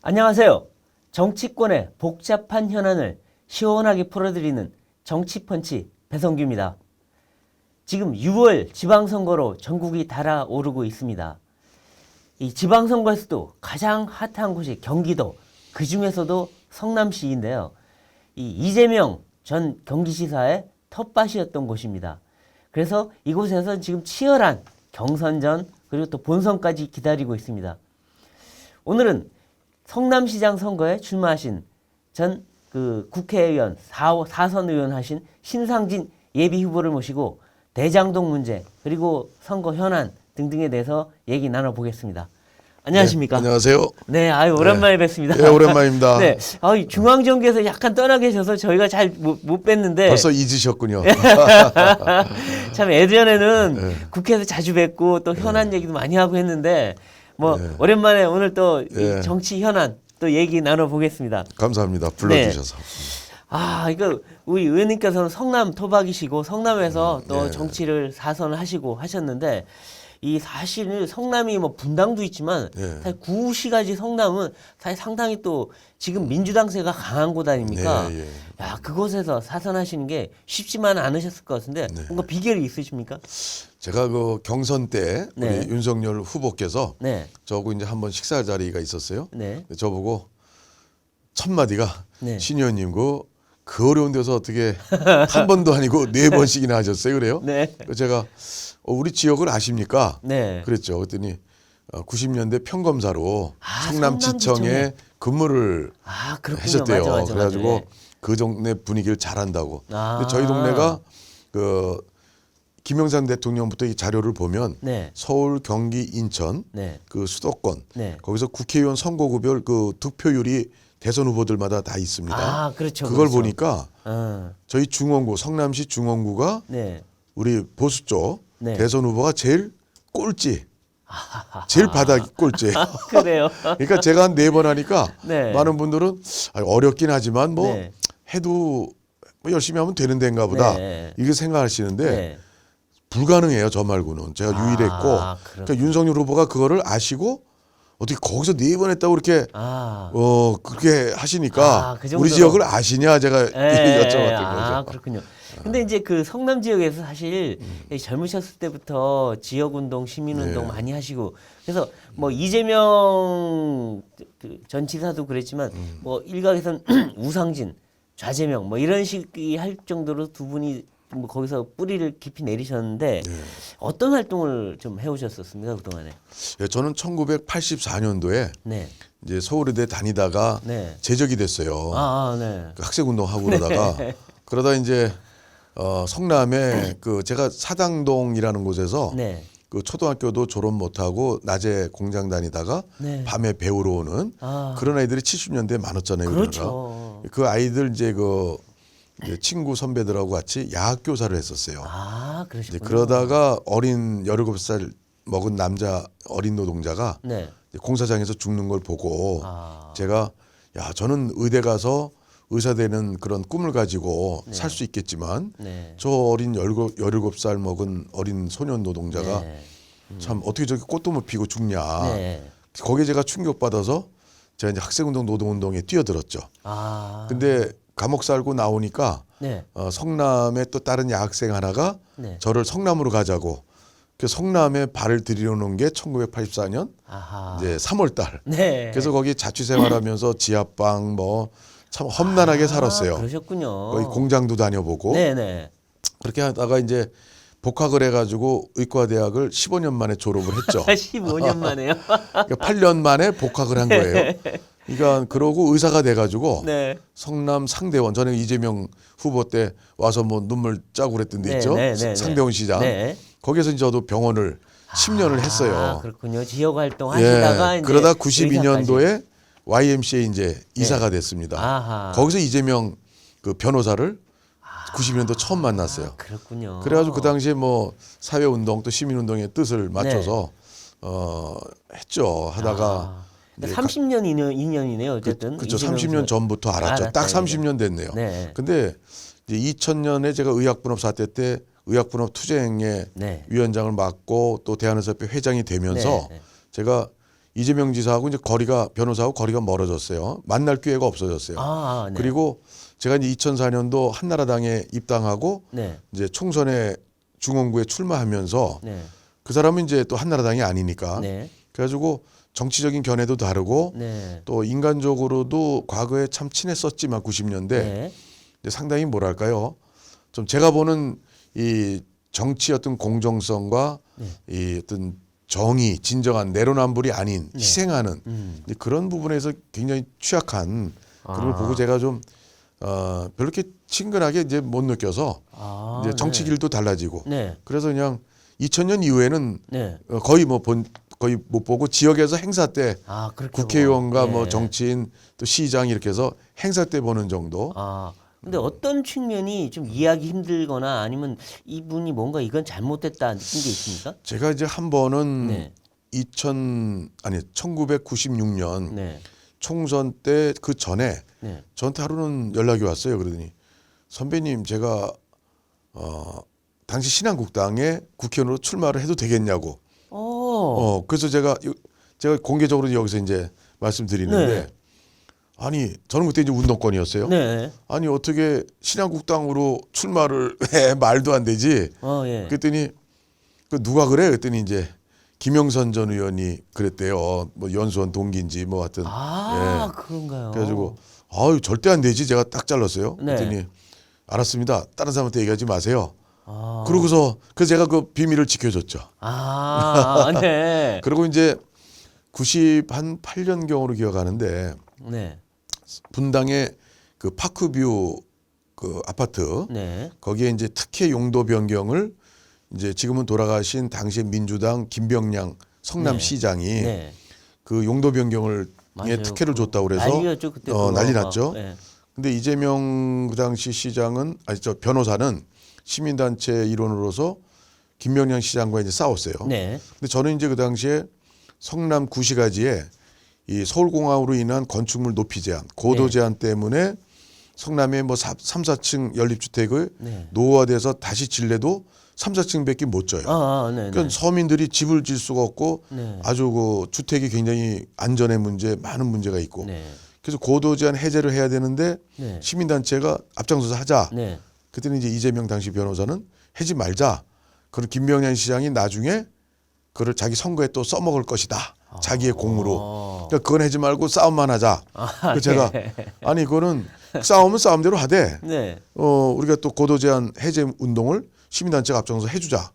안녕하세요. 정치권의 복잡한 현안을 시원하게 풀어드리는 정치펀치 배성규입니다. 지금 6월 지방선거로 전국이 달아오르고 있습니다. 이 지방선거에서도 가장 핫한 곳이 경기도, 그 중에서도 성남시인데요. 이 이재명 전 경기지사의 텃밭이었던 곳입니다. 그래서 이곳에서 지금 치열한 경선전 그리고 또 본선까지 기다리고 있습니다. 오늘은 성남시장 선거에 출마하신 전 국회의원, 4선 의원 하신 신상진 예비 후보를 모시고 대장동 문제 그리고 선거 현안 등등에 대해서 얘기 나눠보겠습니다. 안녕하십니까? 네, 안녕하세요. 네, 오랜만에 뵙습니다. 네, 오랜만입니다. 네, 중앙정계에서 약간 떠나 계셔서 저희가 잘 못 뵀는데 벌써 잊으셨군요. 참 예전에는 네. 국회에서 자주 뵙고 또 현안 얘기도 많이 하고 했는데 네. 오랜만에 오늘 또 네. 이 정치 현안 또 얘기 나눠보겠습니다. 감사합니다. 불러주셔서. 이거 우리 의원님께서는 성남 토박이시고 성남에서 또 네. 정치를 4선을 하시고 하셨는데 이 사실은 성남이 뭐 분당도 있지만 네. 사실 구시가지 성남은 사실 상당히 또 지금 민주당세가 강한 곳 아닙니까? 네, 예. 야, 그곳에서 4선 하시는 게 쉽지만은 않으셨을 것 같은데 네. 뭔가 비결이 있으십니까? 제가 그 경선 때 우리 네. 윤석열 후보께서 네. 저하고 이제 한번 식사 자리가 있었어요. 네. 저보고 첫 마디가 네. 신 의원님 그 어려운 데서 어떻게 한 번도 아니고 네 번씩이나 하셨어요. 그래요? 네. 그래서 제가 우리 지역을 아십니까? 네. 그랬죠. 그랬더니 90년대 평검사로 성남지청에 성남지청에. 근무를 그렇군요. 하셨대요. 맞아. 그래가지고 네. 그 동네 분위기를 잘한다고. 아. 근데 저희 동네가 그 김영삼 대통령부터 이 자료를 보면 네. 서울, 경기, 인천 네. 그 수도권 네. 거기서 국회의원 선거구별 그 득표율이 대선 후보들마다 다 있습니다. 그렇죠. 그걸 그렇죠. 보니까 저희 중원구 성남시 중원구가 네. 우리 보수 쪽 네. 대선 후보가 제일 꼴찌. 제일 바닥 꼴찌예요. 그래요. 그러니까 제가 한 4번 하니까 네. 많은 분들은 어렵긴 하지만 뭐 네. 해도 뭐 열심히 하면 되는 데인가 보다 네. 이렇게 생각하시는데 네. 불가능해요. 저 말고는. 제가 유일했고 그러니까 윤석열 후보가 그거를 아시고 어떻게 거기서 4번 했다고 그렇게 그렇게 하시니까 그 정도로. 우리 지역을 아시냐 제가 여쭤봤던 거죠. 그렇군요. 근데 이제 그 성남 지역에서 사실 젊으셨을 때부터 지역 운동, 시민 운동 네. 많이 하시고 그래서 뭐 이재명 전 지사도 그랬지만 뭐 일각에서는 우상진, 좌재명 뭐 이런 식이 할 정도로 두 분이 뭐 거기서 뿌리를 깊이 내리셨는데 어떤 활동을 좀 해오셨었습니까 그동안에? 예, 저는 1984년도에 네. 이제 서울의대 다니다가 네. 제적이 됐어요. 네. 그 학생운동하고 그러다가 이제 성남에 그 제가 사당동이라는 곳에서 네. 그 초등학교도 졸업 못하고 낮에 공장 다니다가 네. 밤에 배우러 오는 그런 아이들이 70년대에 많았잖아요. 그렇죠. 그 아이들 이제 이제 친구 선배들하고 같이 야학교사를 했었어요. 이제 그러셨군요. 그러다가 어린 17살 먹은 남자 어린 노동자가 네. 공사장에서 죽는 걸 보고 아. 제가 저는 의대 가서 의사 되는 그런 꿈을 가지고 살 수 있겠지만 네. 저 어린 17살 먹은 어린 소년 노동자가 네. 참 어떻게 저렇게 꽃도 못 피고 죽냐. 네. 거기에 제가 충격받아서 제가 이제 학생운동 노동운동에 뛰어들었죠. 아. 근데 감옥 살고 나오니까 네. 성남의 또 다른 여학생 하나가 네. 저를 성남으로 가자고 그 성남에 발을 들여놓은 게 1984년 아하. 이제 3월 달. 네. 그래서 거기 자취생활하면서 지하방 뭐 참 험난하게 살았어요. 그러셨군요. 거기 공장도 다녀보고 네네. 그렇게 하다가 이제 복학을 해가지고 의과대학을 15년 만에 졸업을 했죠. 15년 만에요? 그러니까 8년 만에 복학을 한 거예요. 그러니까 그러고 의사가 돼가지고 네. 성남 상대원 전에 이재명 후보 때 와서 뭐 눈물 짜고 그랬던 데 있죠. 상대원 시장. 네. 거기서 이제 저도 병원을 10년을 했어요. 그렇군요. 지역 활동 하시다가 이제 그러다 의사까지. 92년도에 YMCA 이제 이사가 됐습니다. 아하. 거기서 이재명 그 변호사를 92년도 처음 만났어요. 그렇군요. 그래가지고 그 당시에 뭐 사회운동 또 시민운동의 뜻을 맞춰서 했죠. 하다가 30년 인연이네요. 어쨌든. 그렇죠. 30년 전부터 알았죠. 딱 30년 됐네요. 네. 근데 이제 2000년에 제가 의학분업 사태 때 의학분업 투쟁의 네. 위원장을 맡고 또 대한의사협회 회장이 되면서 네. 제가 이재명 지사하고 이제 변호사하고 거리가 멀어졌어요. 만날 기회가 없어졌어요. 네. 그리고 제가 이제 2004년도 한나라당에 입당하고 네. 이제 총선에 중원구에 출마하면서 네. 그 사람은 이제 또 한나라당이 아니니까 네. 그래가지고 정치적인 견해도 다르고 네. 또 인간적으로도 과거에 참 친했었지만 90년대 네. 상당히 뭐랄까요? 좀 제가 보는 이 정치 어떤 공정성과 이 어떤 정의, 진정한 내로남불이 아닌 희생하는 이제 그런 부분에서 굉장히 취약한 그런 걸 보고 제가 좀 별로 이렇게 친근하게 이제 못 느껴서 이제 정치 길도 달라지고 네. 그래서 그냥 2000년 이후에는 네. 거의 못 보고 지역에서 행사 때 그렇게 국회의원과 보고. 뭐 예. 정치인 또 시장 이렇게 해서 행사 때 보는 정도. 근데 어떤 측면이 좀 이해하기 힘들거나 아니면 이분이 뭔가 이건 잘못됐다 느낀 게 있습니까? 제가 이제 한 번은 네. 1996년 네. 총선 때 그 전에 네. 저한테 하루는 연락이 왔어요. 그러더니 선배님 제가 당시 신한국당에 국회의원으로 출마를 해도 되겠냐고. 그래서 제가 공개적으로 여기서 이제 말씀드리는데 네. 아니 저는 그때 이제 운동권이었어요. 네. 아니 어떻게 신한국당으로 출마를 해 말도 안 되지. 예. 그랬더니 그 누가 그래? 그랬더니 이제 김영선 전 의원이 그랬대요. 뭐 연수원 동기인지 뭐 하여튼. 그런가요? 그래가지고 아유 절대 안 되지. 제가 딱 잘랐어요. 네. 그랬더니 알았습니다. 다른 사람한테 얘기하지 마세요. 그러고서 그래서 제가 그 비밀을 지켜줬죠. 네. 그리고 이제 98년경으로 기억하는데 네. 분당의 그 파크뷰 그 아파트 네. 거기에 이제 특혜 용도 변경을 이제 지금은 돌아가신 당시 민주당 김병량 성남시장이 네. 그 용도 변경을 맞아요. 특혜를 줬다고 그래서 난리였죠 그때. 난리 났죠. 네. 근데 이재명 그 당시 시장은 변호사는 시민단체 일원으로서 김병량 시장과 이제 싸웠어요. 네. 근데 저는 이제 그 당시에 성남 구시가지에 이 서울공항으로 인한 건축물 높이 제한, 고도 제한 때문에 성남의 뭐 3, 4층 연립주택을 노후화돼서 다시 질래도 3, 4층밖에 못 져요. 네. 그러니까 서민들이 집을 질 수가 없고 아주 그 주택이 굉장히 안전의 문제, 많은 문제가 있고 그래서 고도 제한 해제를 해야 되는데 시민단체가 앞장서서 하자. 그때는 이제 이재명 당시 변호사는 하지 말자. 그리고 김병량 시장이 나중에 그걸 자기 선거에 또 써먹을 것이다. 자기의 공으로. 그러니까 그건 하지 말고 싸움만 하자. 그래서 제가 아니 그거는 싸움은 싸움대로 하되 우리가 또 고도 제한 해제 운동을 시민단체가 앞장서서 해주자.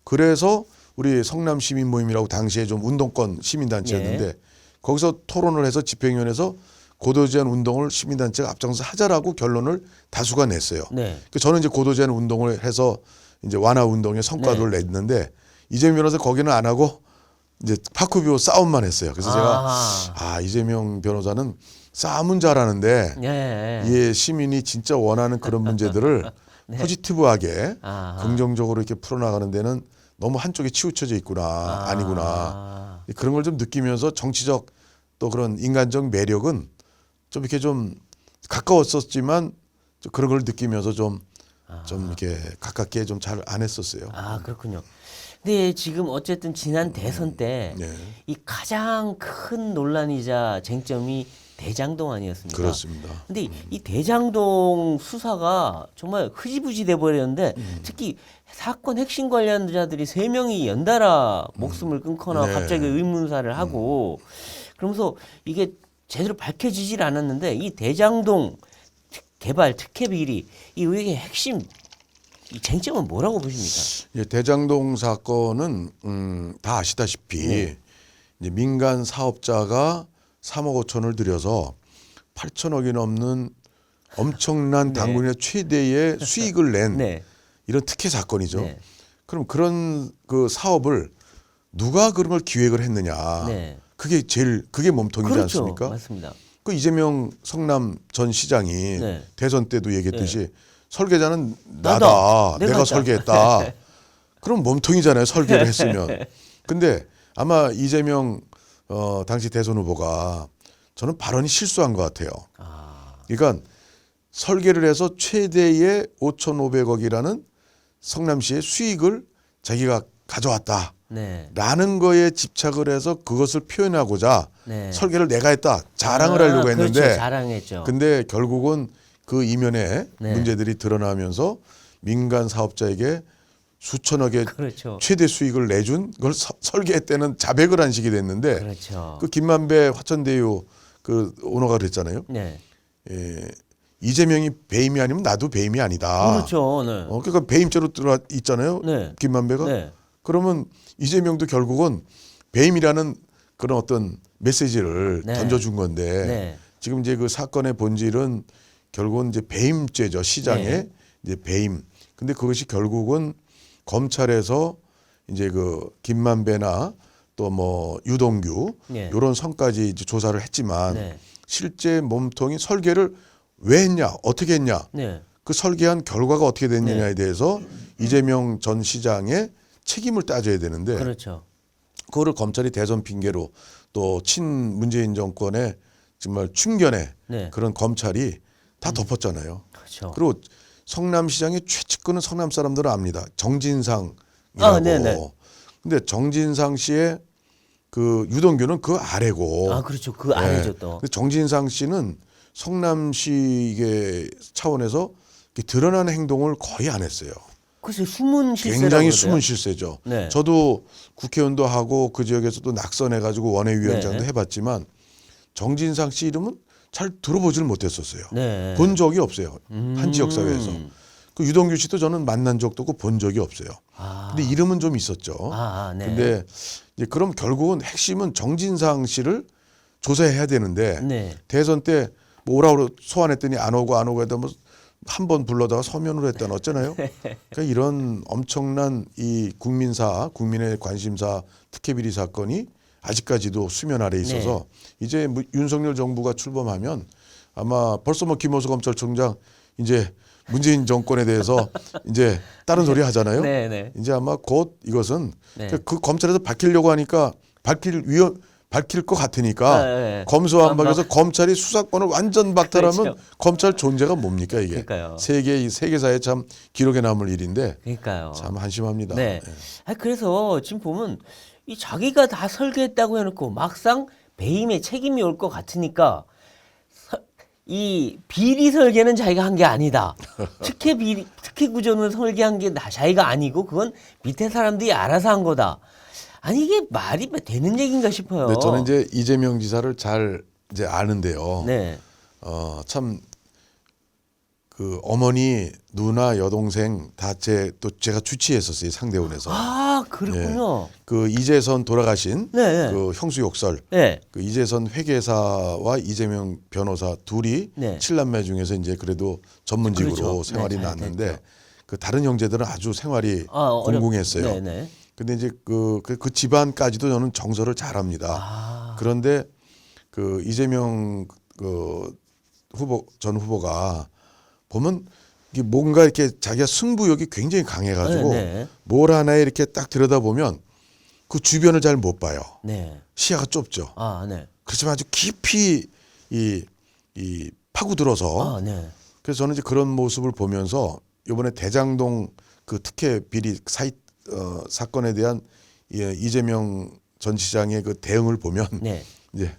그래서 우리 성남 시민 모임이라고 당시에 좀 운동권 시민단체였는데 거기서 토론을 해서 집행위원회에서 고도 제한 운동을 시민단체가 앞장서서 하자라고 결론을 다수가 냈어요. 저는 이제 고도 제한 운동을 해서 이제 완화 운동의 성과를 냈는데 이재명 변호사 거기는 안 하고 이제 파크뷰 싸움만 했어요. 그래서 제가 이재명 변호사는 싸움은 잘하는데 이 시민이 진짜 원하는 그런 문제들을 포지티브하게 긍정적으로 이렇게 풀어나가는 데는 너무 한쪽에 치우쳐져 있구나 아니구나 그런 걸 좀 느끼면서 정치적 또 그런 인간적 매력은 좀 이렇게 좀 가까웠었지만 그런 걸 느끼면서 좀 이렇게 가깝게 좀 잘 안 했었어요. 그렇군요. 근데 지금 어쨌든 지난 대선 때 이 가장 큰 논란이자 쟁점이 대장동 아니었습니까? 그렇습니다. 근데 이 대장동 수사가 정말 흐지부지 돼 버렸는데 특히 사건 핵심 관련자들이 3명이 연달아 목숨을 끊거나 갑자기 의문사를 하고 그러면서 이게 제대로 밝혀지질 않았는데 이 대장동 개발 특혜 비리 이 의혹의 핵심 이 쟁점은 뭐라고 보십니까? 대장동 사건은 다 아시다시피 이제 민간 사업자가 3억 5천을 들여서 8천억이 넘는 엄청난 당군의 최대의 수익을 낸 이런 특혜 사건이죠. 그럼 그런 그 사업을 누가 그런 걸 기획을 했느냐? 그게 몸통이지 않습니까? 맞습니다. 그 이재명 성남 전 시장이 대선 때도 얘기했듯이 설계자는 나다. 내가 설계했다. 그럼 몸통이잖아요. 설계를 했으면. 근데 아마 이재명 당시 대선 후보가 저는 발언이 실수한 것 같아요. 그러니까 설계를 해서 최대의 5,500억이라는 성남시의 수익을 자기가 가져왔다. 네. 라는 거에 집착을 해서 그것을 표현하고자 네. 설계를 내가 했다. 자랑을 하려고 했는데 그렇죠. 자랑했죠. 근데 결국은 그 이면에 네. 문제들이 드러나면서 민간 사업자에게 수천억의 그렇죠. 최대 수익을 내준 그걸 설계했다는 자백을 한 식이 됐는데 그렇죠. 그 김만배 화천대유 그 오너가 그랬잖아요. 네. 예, 이재명이 배임이 아니면 나도 배임이 아니다. 그렇죠. 네. 그러니까 배임죄로 들어와 있잖아요. 네. 김만배가. 네. 그러면 이재명도 결국은 배임이라는 그런 어떤 메시지를 네. 던져준 건데 네. 지금 이제 그 사건의 본질은 결국은 이제 배임죄죠. 시장에 네. 이제 배임. 근데 그것이 결국은 검찰에서 이제 그 김만배나 또 뭐 유동규 네. 이런 선까지 이제 조사를 했지만 네. 실제 몸통이 설계를 왜 했냐, 어떻게 했냐, 네. 그 설계한 결과가 어떻게 됐느냐에 대해서 이재명 전 시장의 책임을 따져야 되는데 그렇죠. 그거를 검찰이 대선 핑계로 또 친 문재인 정권의 정말 충견의 네. 그런 검찰이 다 덮었잖아요. 그렇죠. 그리고 성남시장의 최측근은 성남 사람들은 압니다. 정진상이라고. 네네. 근데 정진상 씨의 그 유동규는 그 아래고. 그렇죠. 그 아래죠 또. 근데 정진상 씨는 성남시 이게 차원에서 이렇게 드러나는 행동을 거의 안 했어요. 그래서 숨은 실세라고 굉장히 그러대요. 숨은 실세죠. 네. 저도 국회의원도 하고 그 지역에서도 낙선해가지고 원외위원장도 네. 해봤지만 정진상 씨 이름은 잘 들어보지를 못했었어요. 네. 본 적이 없어요. 한 지역 사회에서. 그 유동규 씨도 저는 만난 적도 없고 본 적이 없어요. 근데 이름은 좀 있었죠. 네. 근데 이제 그럼 결국은 핵심은 정진상 씨를 조사해야 되는데 네. 대선 때 뭐 오라고 소환했더니 안 오고 해도 뭐 한 번 불러다가 서면으로 했다는 어쩌나요? 그러니까 이런 엄청난 이 국민의 관심사 특혜비리 사건이 아직까지도 수면 아래에 있어서 이제 뭐 윤석열 정부가 출범하면 아마 벌써 뭐 김호수 검찰총장 이제 문재인 정권에 대해서 이제 다른 소리 하잖아요. 네, 네. 이제 아마 곧 이것은 네. 그 검찰에서 밝히려고 하니까 밝힐 것 같으니까 네. 검수완박에서 검찰이 수사권을 완전 박탈하면 그렇죠. 검찰 존재가 뭡니까 이게? 그러니까요. 세계사에 참 기록에 남을 일인데 그러니까요. 참 한심합니다. 네. 예. 그래서 지금 보면 이 자기가 다 설계했다고 해놓고 막상 배임의 책임이 올 것 같으니까 이 비리 설계는 자기가 한 게 아니다. 특혜 구조는 설계한 게 자기가 아니고 그건 밑에 사람들이 알아서 한 거다. 아니 이게 말이 되는 얘기인가 싶어요. 네, 저는 이제 이재명 지사를 잘 이제 아는데요. 네. 참 그 어머니, 누나, 여동생 다 또 제가 주치했었어요 상대원에서. 그렇군요. 그 이재선 돌아가신 네. 그 형수 욕설. 네. 그 이재선 회계사와 이재명 변호사 둘이 네. 7남매 중에서 이제 그래도 전문직으로 그렇죠. 생활이 네, 잘 났는데 됐죠. 그 다른 형제들은 아주 생활이 공공했어요. 네네. 근데 이제 그 집안까지도 저는 정서를 잘합니다. 그런데 그 이재명 그 전 후보가 보면 이게 뭔가 이렇게 자기가 승부욕이 굉장히 강해가지고 네. 뭘 하나에 이렇게 딱 들여다보면 그 주변을 잘 못 봐요. 네. 시야가 좁죠. 네. 그렇지만 아주 깊이 이 파고들어서 네. 그래서 저는 이제 그런 모습을 보면서 이번에 대장동 그 특혜 비리 사건에 대한 이재명 전 시장의 그 대응을 보면 네. 이제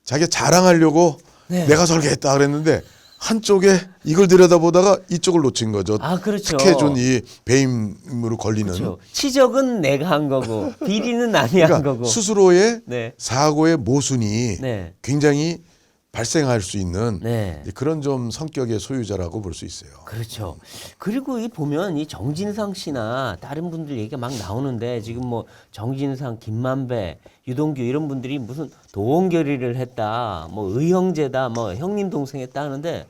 자기가 자랑하려고 네. 내가 설계했다 그랬는데 한쪽에 이걸 들여다보다가 이쪽을 놓친 거죠. 그렇죠. 특혜 준 이 배임으로 걸리는. 그렇죠. 치적은 내가 한 거고 비리는 남이 그러니까 한 거고. 스스로의 네. 사고의 모순이 네. 굉장히 발생할 수 있는 네. 그런 좀 성격의 소유자라고 볼 수 있어요. 그렇죠. 그리고 이 보면 이 정진상 씨나 다른 분들 얘기가 막 나오는데 지금 뭐 정진상, 김만배, 유동규 이런 분들이 무슨 도원결의를 했다, 뭐 의형제다, 뭐 형님 동생 했다 하는데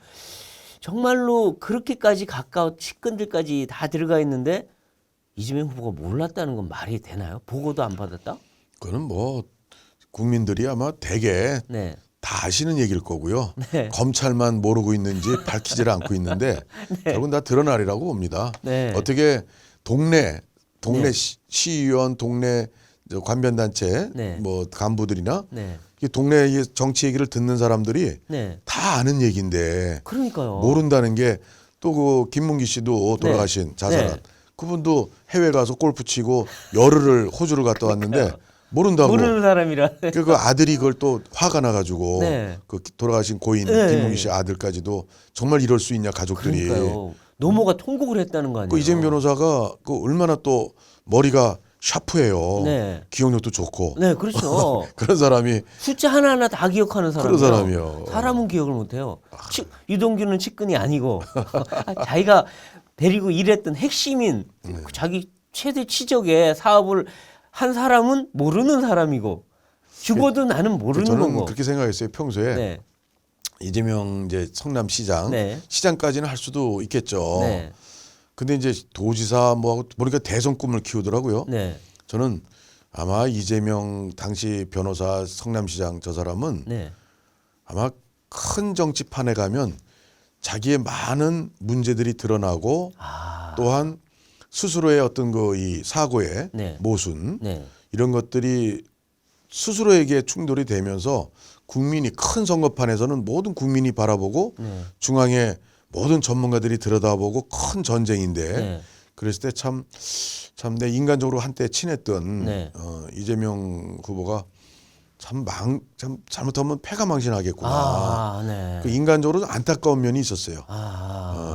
정말로 그렇게까지 가까운 측근들까지 다 들어가 있는데 이재명 후보가 몰랐다는 건 말이 되나요? 보고도 안 받았다? 그거는 뭐 국민들이 아마 대개 네. 다 아시는 얘기일 거고요. 네. 검찰만 모르고 있는지 밝히지를 않고 있는데 결국은 다 드러나리라고 봅니다. 네. 어떻게 동네 네. 시의원, 동네 관변단체 네. 뭐 간부들이나 네. 이 동네 정치 얘기를 듣는 사람들이 네. 다 아는 얘기인데 그러니까요. 모른다는 게 또 그 김문기 씨도 돌아가신 자살한 네. 그분도 해외 가서 골프 치고 열흘을 호주를 갔다 왔는데 모른다고. 모르는 사람이라. 그 아들이 그걸 또 화가 나가지고 네. 그 돌아가신 고인 네. 김웅기 씨 아들까지도 정말 이럴 수 있냐 가족들이. 그러니까요. 노모가 통곡을 했다는 거 아니에요. 그 이재명 변호사가 그 얼마나 또 머리가 샤프해요. 네. 기억력도 좋고. 네, 그렇죠. 그런 사람이 숫자 하나하나 다 기억하는 사람이요. 그런 사람이요. 사람은 기억을 못해요. 유동규는 측근이 아니고 자기가 데리고 일했던 핵심인 네. 자기 최대 치적의 사업을 한 사람은 모르는 사람이고 죽어도 나는 모르는 저는 거고. 그렇게 생각했어요. 평소에 네. 이재명 이제 성남시장 네. 시장까지는 할 수도 있겠죠. 네. 근데 근데 이제 도지사 뭐 보니까 대선 꿈을 키우더라고요. 네. 저는 아마 이재명 당시 변호사 성남시장 저 사람은 네. 아마 큰 정치판에 가면 자기의 많은 문제들이 드러나고 또한 스스로의 어떤 그 이 사고의 네. 모순 네. 이런 것들이 스스로에게 충돌이 되면서 국민이 큰 선거판에서는 모든 국민이 바라보고 네. 중앙에 모든 전문가들이 들여다보고 큰 전쟁인데 네. 그랬을 때 참 내 인간적으로 한때 친했던 네. 이재명 후보가 참 잘못하면 패가 망신하겠구나. 아, 네. 그 인간적으로 안타까운 면이 있었어요.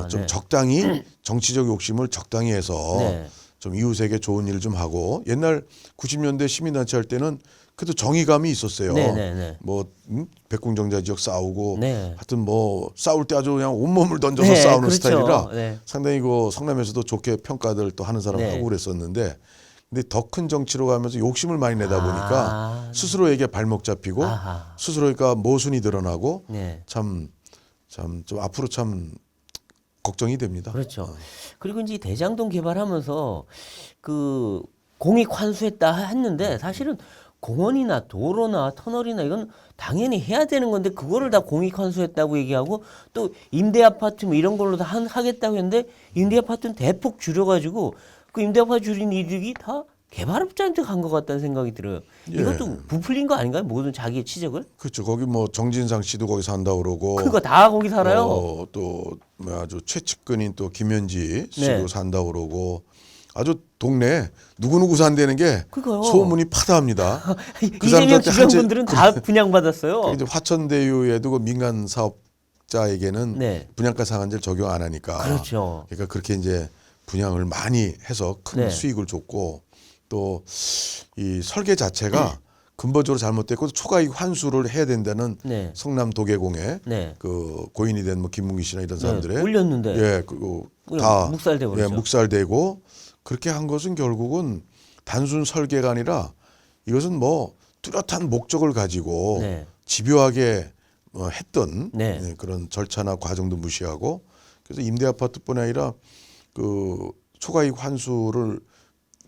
좀 네. 적당히 정치적 욕심을 적당히 해서 네. 좀 이웃에게 좋은 일을 좀 하고 옛날 90년대 시민단체 할 때는 그래도 정의감이 있었어요. 네. 뭐 백궁정자 지역 싸우고 네. 하여튼 뭐 싸울 때 아주 그냥 온몸을 던져서 네, 싸우는 그렇죠. 스타일이라 네. 상당히 그 성남에서도 좋게 평가들 또 하는 사람 네. 하고 그랬었는데 근데 더 큰 정치로 가면서 욕심을 많이 내다 보니까 스스로에게 발목 잡히고 아하. 스스로가 모순이 드러나고 네. 좀 앞으로 참 걱정이 됩니다. 그렇죠. 그리고 이제 대장동 개발하면서 그 공익 환수했다 했는데 사실은 공원이나 도로나 터널이나 이건 당연히 해야 되는 건데 그거를 다 공익 환수했다고 얘기하고 또 임대 아파트 뭐 이런 걸로 다 하겠다고 했는데 임대 아파트는 대폭 줄여가지고 그 임대 아파트 줄인 이득이 다 개발업자한테 간 것 같다는 생각이 들어요. 이것도 부풀린 거 아닌가요? 모든 자기의 치적을? 그렇죠. 거기 뭐 정진상 씨도 거기 산다 그러고 그거 다 거기 살아요. 또 아주 최측근인 또 김현지 씨도 네. 산다 그러고 아주 동네 누구누구 산다는 게 그거요. 소문이 파다합니다. 그 이재명 사람들한테 주변분들은 다 분양받았어요. 이제 화천대유에도 그 민간 사업자에게는 네. 분양가 상한제를 적용 안 하니까. 그렇죠. 그러니까 그렇게 이제 분양을 많이 해서 큰 네. 수익을 줬고 또 이 설계 자체가 근본적으로 잘못됐고 초과이익 환수를 해야 된다는 네. 성남 도계공의 네. 그 고인이 된 뭐 김문기 씨나 이런 사람들의 네. 올렸는데. 예, 그거 그냥 다 묵살되고 예, 그렇죠. 묵살되고 그렇게 한 것은 결국은 단순 설계가 아니라 이것은 뭐 뚜렷한 목적을 가지고 네. 집요하게 했던 네. 예, 그런 절차나 과정도 무시하고 그래서 임대 아파트뿐 아니라 그 초과이익 환수를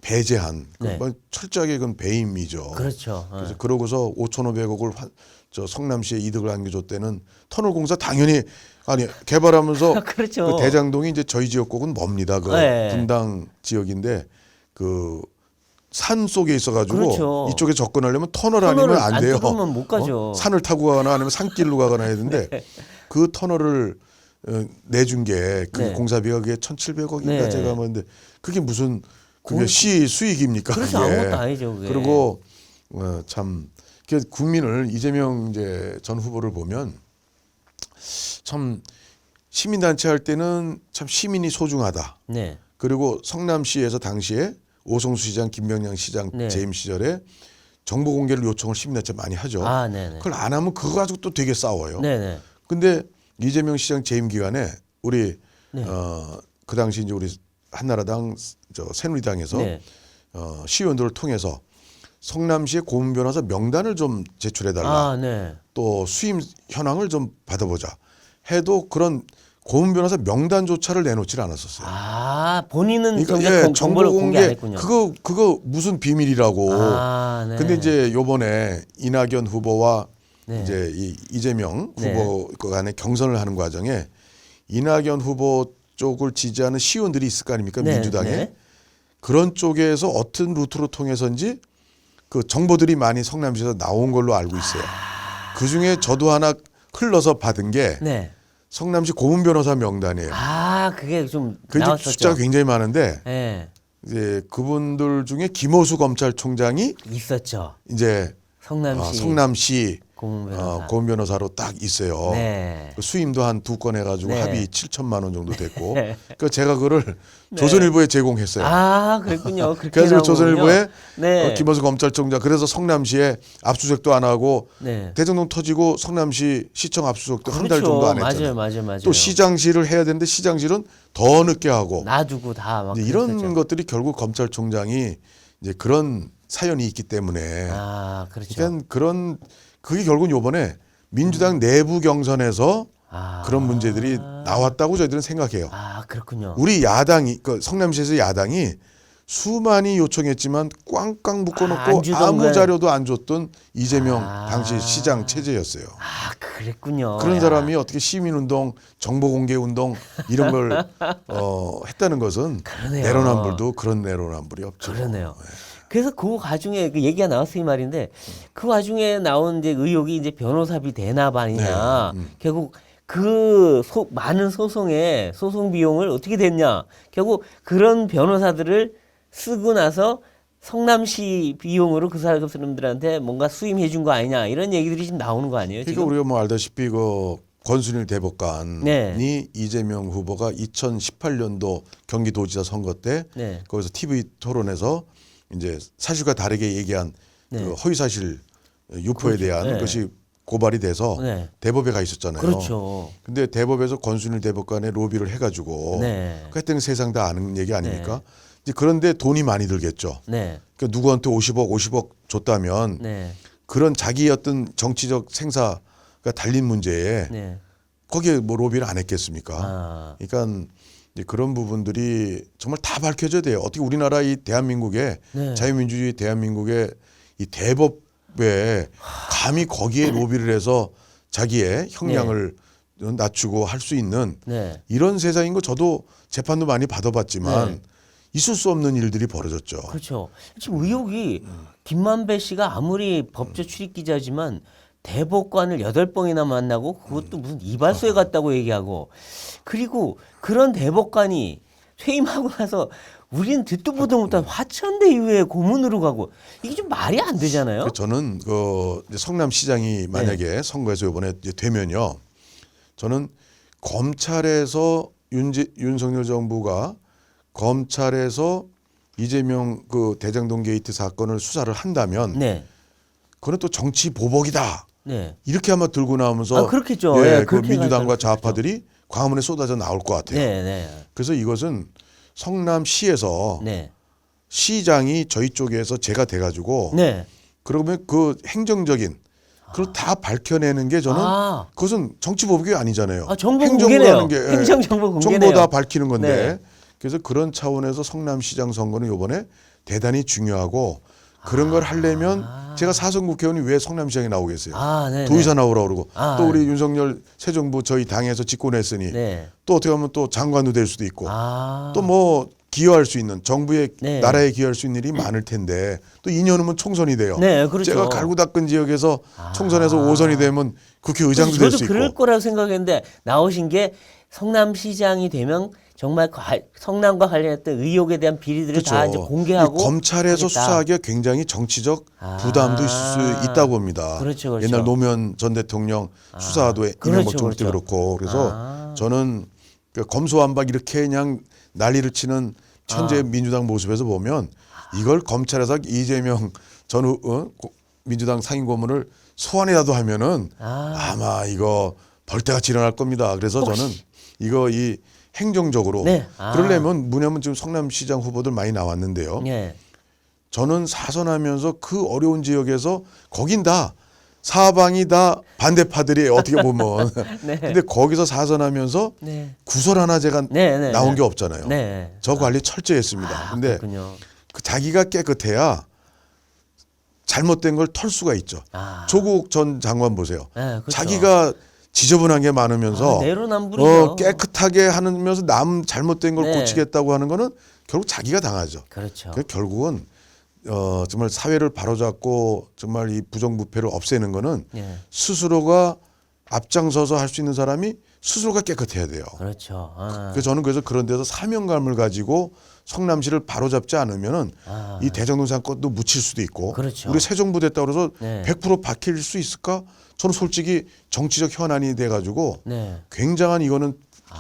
배제한 네. 뭐 철저하게 그건 배임이죠. 그렇죠. 그래서 그러고서 5,500억을 저 성남시에 이득을 안겨줬다는 터널 공사 당연히 아니 개발하면서 그렇죠. 그 대장동이 이제 저희 지역국은 멉니다. 그 네. 분당 지역인데 그 산 속에 있어가지고 그렇죠. 이쪽에 접근하려면 터널 아니면 터널을 안 안 돼요. 뚫으면 못 가죠. 산을 타고 가거나 아니면 산길로 가거나 해야 되는데 네. 그 터널을 내준 게 그 네. 공사비가 그게 1,700억인가 네. 제가 뭐는데 그게 무슨 그게 시 수익입니까? 그래서 그게. 아무것도 아니죠. 그게. 그리고 참 국민을 이재명 이제 전 후보를 보면 참 시민단체 할 때는 참 시민이 소중하다. 네. 그리고 성남시에서 당시에 오성수 시장, 김병량 시장 네. 재임 시절에 정보 공개를 요청을 시민단체 많이 하죠. 아, 네네. 그걸 안 하면 그거 가지고 또 되게 싸워요. 네네. 근데 이재명 시장 재임 기간에 우리 네. 그 당시 이제 우리 한나라당 새누리당에서 네. 시의원들을 통해서 성남시의 고문 변호사 명단을 좀 제출해달라. 아, 네. 또 수임 현황을 좀 받아보자. 해도 그런 고문 변호사 명단조차를 내놓질 않았었어요. 아, 본인은 그러니까 정보를 공개 안 했군요. 그거 무슨 비밀이라고. 아, 네. 근데 이제 요번에 이낙연 후보와 네. 이제 이재명 네. 후보 간에 경선을 하는 과정에 이낙연 후보 쪽을 지지하는 시의원들이 있을 거 아닙니까? 네, 민주당에. 네. 그런 쪽에서 어떤 루트로 통해서인지 그 정보들이 많이 성남시에서 나온 걸로 알고 있어요. 그중에 저도 하나 흘러서 받은 게 네. 성남시 고문 변호사 명단이에요. 아, 그게 좀 그 이제 나왔었죠. 숫자가 굉장히 많은데 네. 이제 그분들 중에 김호수 검찰총장이 있었죠. 이제 성남시 성남시 고문 변호사. 고문 변호사로 딱 있어요. 네. 그 수임도 한 2건 해가지고 네. 합의 7천만 원 정도 됐고, 네. 그 제가 그걸 조선일보에 제공했어요. 그랬군요. 그렇게 그래서 나오군요. 조선일보에 네. 김호수 검찰총장 그래서 성남시에 압수수색도 안 하고 네. 대정동 터지고 성남시 시청 압수수색도 한 달 그렇죠. 정도 안 했잖아요. 맞아요. 또 시장실을 해야 되는데 시장실은 더 늦게 하고 놔두고 다 막 이제 이런 그랬었죠. 것들이 결국 검찰총장이 이제 그런 사연이 있기 때문에 그렇죠. 그러니까 그게 결국은 요번에 민주당 내부 경선에서 그런 문제들이 나왔다고 저희들은 생각해요. 그렇군요. 우리 야당이 그 성남시에서 야당이 수많이 요청했지만 꽝꽝 안 묶어놓고 주던 아무 건- 자료도 안 줬던 이재명 당시 시장 체제였어요. 그랬군요. 그런 야. 사람이 어떻게 시민운동, 정보공개운동 이런 걸 했다는 것은 그러네요. 내로남불도 그런 내로남불이 없죠. 그러네요. 그래서 그 와중에 그 얘기가 나왔으니 말인데 그 와중에 나온 이제 의혹이 이제 변호사비 대납 아니냐. 결국 그 많은 소송의 소송 비용을 어떻게 됐냐. 결국 그런 변호사들을 쓰고 나서 성남시 비용으로 그 사람들한테 뭔가 수임해 준 거 아니냐. 이런 얘기들이 지금 나오는 거 아니에요? 그러니까 지금? 우리가 뭐 알다시피 그 권순일 대법관이 네. 이재명 후보가 2018년도 경기도지사 선거 때 네. 거기서 TV 토론에서 이제 사실과 다르게 얘기한 네. 그 허위사실 유포에 그렇죠. 대한 네. 것이 고발이 돼서 네. 대법에 가 있었잖아요. 그렇죠. 근데 대법에서 권순일 대법관의 로비를 해가지고 네. 그랬더니 세상 다 아는 얘기 아닙니까? 이제 그런데 돈이 많이 들겠죠. 네. 그러니까 누구한테 50억 줬다면 네. 그런 자기 어떤 정치적 생사가 달린 문제에 네. 거기에 뭐 로비를 안 했겠습니까? 그러니까 이제 그런 부분들이 정말 다 밝혀져야 돼요. 어떻게 우리나라 이 대한민국의 네. 자유민주주의 대한민국의 이 대법에 감히 거기에 로비를 해서 자기의 형량을 낮추고 할 수 있는 네. 이런 세상인 거 저도 재판도 많이 받아봤지만 네. 있을 수 없는 일들이 벌어졌죠. 그렇죠. 지금 의혹이 김만배 씨가 아무리 법조 출입 기자지만 대법관을 8번이나 만나고 그것도 무슨 이발소에 갔다고 얘기하고 그리고 그런 대법관이 퇴임하고 나서 우리는 듣도 보도 못한 화천대 이후에 고문으로 가고 이게 좀 말이 안 되잖아요. 저는 그 이제 성남시장이 만약에 선거에서 이번에 이제 되면요, 저는 검찰에서 윤석열 정부가 검찰에서 이재명 그 대장동 게이트 사건을 수사를 한다면 네. 그건 또 정치 보복이다. 네. 이렇게 한번 들고 나오면서 그렇겠죠. 그 그렇게 민주당과 생각하면 좌파들이 광화문에 쏟아져 나올 것 같아요. 네, 네. 그래서 이것은 성남시에서 네. 시장이 저희 쪽에서 제가 돼가지고 네. 그러면 그 행정적인 그걸 다 밝혀내는 게 저는 그것은 정치 보복이 아니잖아요. 정보 행정부라는 공개네요. 게 행정 정보 공개네요. 정보 다 밝히는 건데 네. 그래서 그런 차원에서 성남시장 선거는 이번에 대단히 중요하고 그런 걸 하려면 제가 사선 국회의원이 왜 성남시장에 나오겠어요. 네, 도의사 나오라고 그러고 아, 또 우리 윤석열 새 정부 저희 당에서 집권했으니 네. 또 어떻게 하면 또 장관도 될 수도 있고 아. 또 뭐 기여할 수 있는 정부의 네. 나라에 기여할 수 있는 일이 많을 텐데 또 2년 후면 총선이 돼요. 네, 그렇죠. 제가 갈고 닦은 지역에서 총선에서 5선이 되면 국회의장도 될 저도 수 있고. 그럴 거라고 생각했는데 나오신 게 성남시장이 되면 정말 성남과 관련했던 의혹에 대한 비리들을 다 이제 공개하고 이 검찰에서 하겠다. 수사하기가 굉장히 정치적 부담도 있을 수 있다고 봅니다. 그렇죠. 옛날 노무현 전 대통령 수사도 이명박 정부 때 그렇고 그래서 저는 그 검소완박 이렇게 그냥 난리를 치는 현재 민주당 모습에서 보면 이걸 검찰에서 이재명 전 민주당 상임고문을 소환이라도 하면은 아마 이거 벌떼같이 일어날 겁니다. 그래서 저는 이거 이 행정적으로 그러려면 뭐냐면 지금 성남시장 후보들 많이 나왔는데요. 네. 저는 사선하면서 그 어려운 지역에서 거긴 다 사방이 다 반대파들이 어떻게 보면 네. 근데 거기서 사선하면서 네. 구설 하나 제가 네. 나온 게 없잖아요. 네. 저 관리 철저히 했습니다. 근데 그렇군요. 그 자기가 깨끗해야 잘못된 걸 털 수가 있죠. 조국 전 장관 보세요. 네, 그렇죠. 자기가 지저분한 게 많으면서 내로남불이죠. 깨끗하게 하면서 남 잘못된 걸 네. 고치겠다고 하는 거는 결국 자기가 당하죠. 그렇죠. 그래서 결국은 정말 사회를 바로잡고 정말 이 부정부패를 없애는 거는 네. 스스로가 앞장서서 할 수 있는 사람이 스스로가 깨끗해야 돼요. 그렇죠. 그래서 저는 그런 데서 사명감을 가지고 성남시를 바로잡지 않으면은 이 대장동산 것도 묻힐 수도 있고 그렇죠. 우리 새 정부 됐다 그래서 네. 100% 바뀔 수 있을까? 저는 솔직히 정치적 현안이 돼가지고 네. 굉장한 이거는